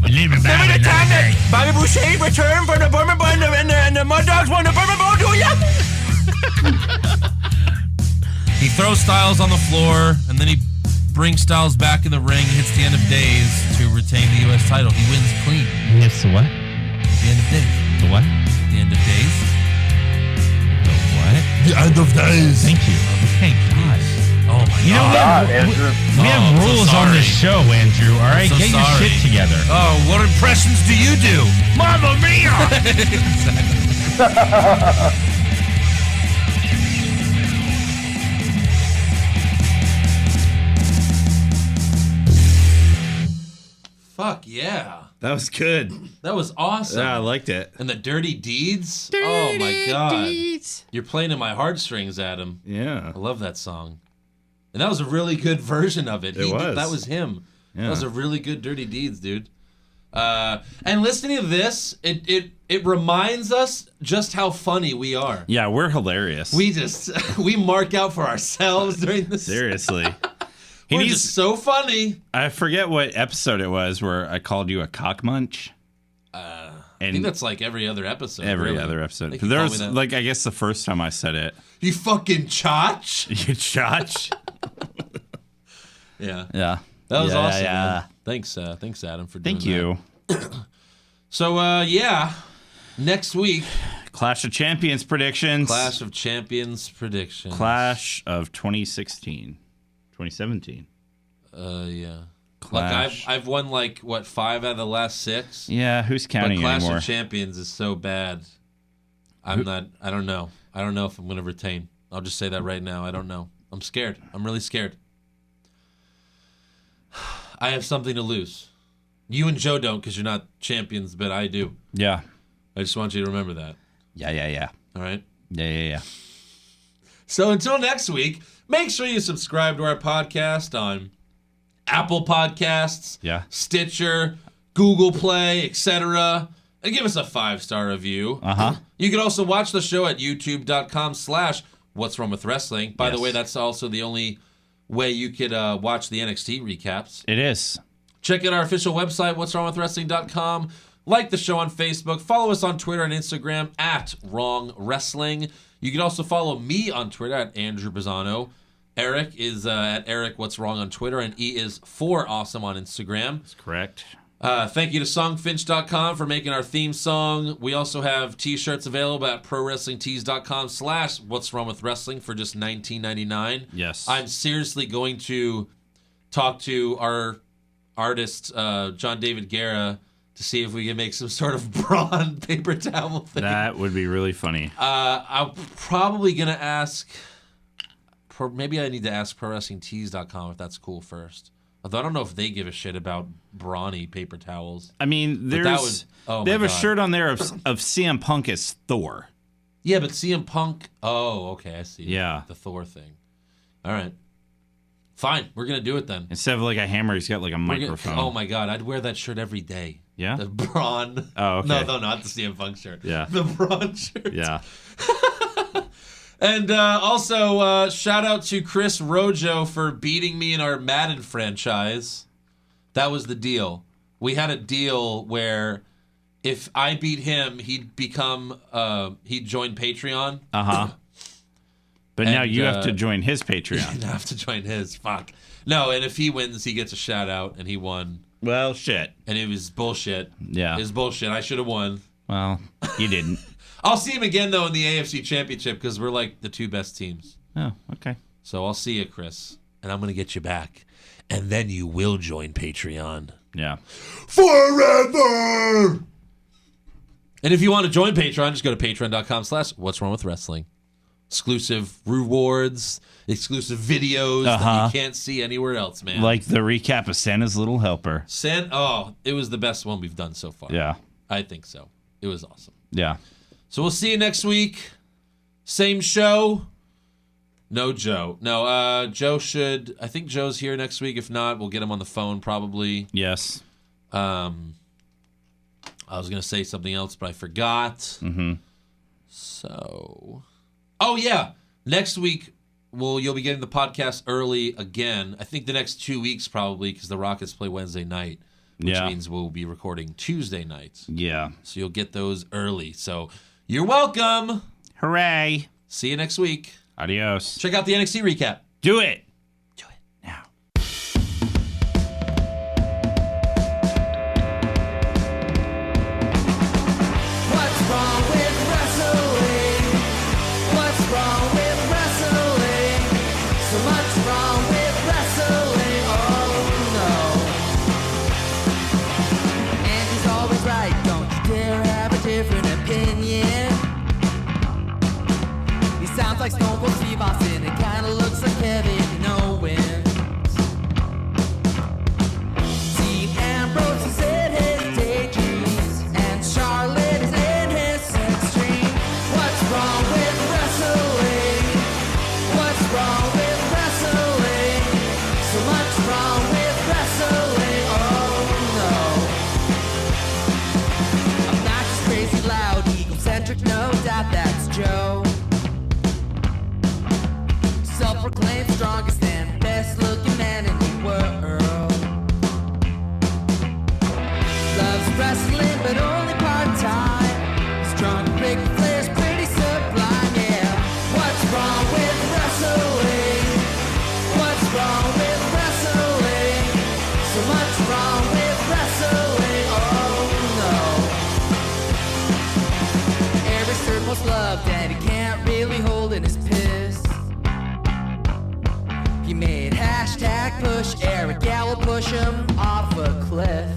Remember the time that Bobby Boucher returned from the Bourbon Bowl and the Mud Dogs won the Bourbon Bowl, do ya? He throws Styles on the floor, and then he brings Styles back in the ring, hits the end of days to retain the U.S. title. He wins clean. Yes, what? The end of days. The what? The end of days. The what? The end of days. Thank you. Thank God. Oh my You know, God. we have I'm so rules on this sorry. show, Andrew. All right, so get your sorry. shit together. Oh, what impressions do you do? Mamma mia! Fuck yeah. That was good. That was awesome. Yeah, I liked it. And the Dirty Deeds? Oh my God. You're playing in my heartstrings, Adam. Yeah. I love that song. And that was a really good version of it. It was. That was him. Yeah. That was a really good Dirty Deeds, dude. And listening to this, it reminds us just how funny we are. Yeah, we're hilarious. We mark out for ourselves during this. Seriously. We're just so funny. I forget what episode it was where I called you a cock munch. I think that's like every other episode. Every really. other episode. They can There call was me that. like, I guess the first time I said it. You fucking chotch. You chotch? Yeah. Yeah. That was awesome. Yeah. Man. Thanks, Adam, for doing Thank you. that. So, yeah. Next week. Clash of Champions predictions. Clash of Champions predictions. Clash of 2016. 2017. Yeah. Clash. Look, I've won like, what, 5 out of the last 6? Yeah, who's counting but Clash anymore? of Champions is so bad. I don't know. I don't know if I'm going to retain. I'll just say that right now. I don't know. I'm scared. I'm really scared. I have something to lose. You and Joe don't because you're not champions, but I do. Yeah. I just want you to remember that. Yeah. All right? Yeah. So until next week, make sure you subscribe to our podcast on Apple Podcasts, Stitcher, Google Play, etc. And give us a 5-star review. You can also watch the show at youtube.com/What's Wrong with Wrestling. By the way, that's also the only way you could watch the NXT recaps. It is. Check out our official website, what'swrongwithwrestling.com. Like the show on Facebook. Follow us on Twitter and Instagram at Wrong Wrestling. You can also follow me on Twitter at Andrew Bizzano. Eric is at Eric What's Wrong on Twitter, and E is 4Awesome on Instagram. That's correct. Thank you to songfinch.com for making our theme song. We also have t-shirts available at prowrestlingtees.com/What's Wrong with Wrestling for just $19.99. Yes. I'm seriously going to talk to our artist, John David Guerra, to see if we can make some sort of brawn paper towel thing. That would be really funny. I'm probably going to ask, maybe I need to ask prowrestlingtees.com if that's cool first. Although I don't know if they give a shit about brawny paper towels. I mean, they have a shirt on there of CM Punk as Thor. Yeah, but CM Punk. Oh, okay, I see. Yeah. The Thor thing. All right. Fine, we're going to do it then. Instead of like a hammer, he's got like a microphone. Oh my God, I'd wear that shirt every day. Yeah? The Braun. Oh, okay. No, not the CM Punk shirt. Yeah. The Braun shirt. Yeah. And also, shout out to Chris Rojo for beating me in our Madden franchise. That was the deal. We had a deal where if I beat him, he'd join Patreon. But now you have to join his Patreon. I have to join his. Fuck. No, and if he wins, he gets a shout out, and he won. Well, shit. And it was bullshit. Yeah. It was bullshit. I should have won. Well, you didn't. I'll see him again, though, in the AFC Championship because we're like the two best teams. Oh, okay. So I'll see you, Chris. And I'm going to get you back. And then you will join Patreon. Yeah. Forever! And if you want to join Patreon, just go to patreon.com/What's Wrong with Wrestling. Exclusive rewards, exclusive videos that you can't see anywhere else, man. Like the recap of Santa's Little Helper. It was the best one we've done so far. Yeah. I think so. It was awesome. Yeah. So we'll see you next week. Same show. No Joe. No, I think Joe's here next week. If not, we'll get him on the phone probably. Yes. I was going to say something else, but I forgot. Mm-hmm. So, oh yeah, next week you'll be getting the podcast early again. I think the next 2 weeks probably because the Rockets play Wednesday night, which means we'll be recording Tuesday nights. Yeah. So you'll get those early. So you're welcome. Hooray. See you next week. Adios. Check out the NXT recap. Do it. Now. What's wrong with wrestling? What's wrong with wrestling? So much wrong with wrestling. Oh no. And he's always right. Don't you dare have a different opinion. He sounds like Stone Cold Steve Austin. It kinda looks like Kevin Owens. Dean Ambrose is in his daydreams, and Charlotte is in his sex dream. What's wrong with wrestling? What's wrong with wrestling? So much wrong with wrestling. Oh no. I'm not just crazy loud, egocentric, no doubt that's Joe. Self-proclaimed strongest and best-looking man in the world. Loves wrestling, but only part-time. Strong, big players, pretty sublime, yeah. What's wrong with wrestling? What's wrong with wrestling? So much wrong with wrestling, oh no. Every circle's loved, and he can't really hold in his piss. He made hashtag push Eric Gallo push him off a cliff.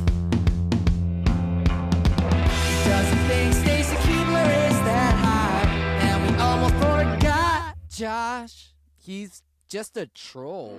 He doesn't think Stacy Keibler is that high, and we almost forgot Josh. He's just a troll.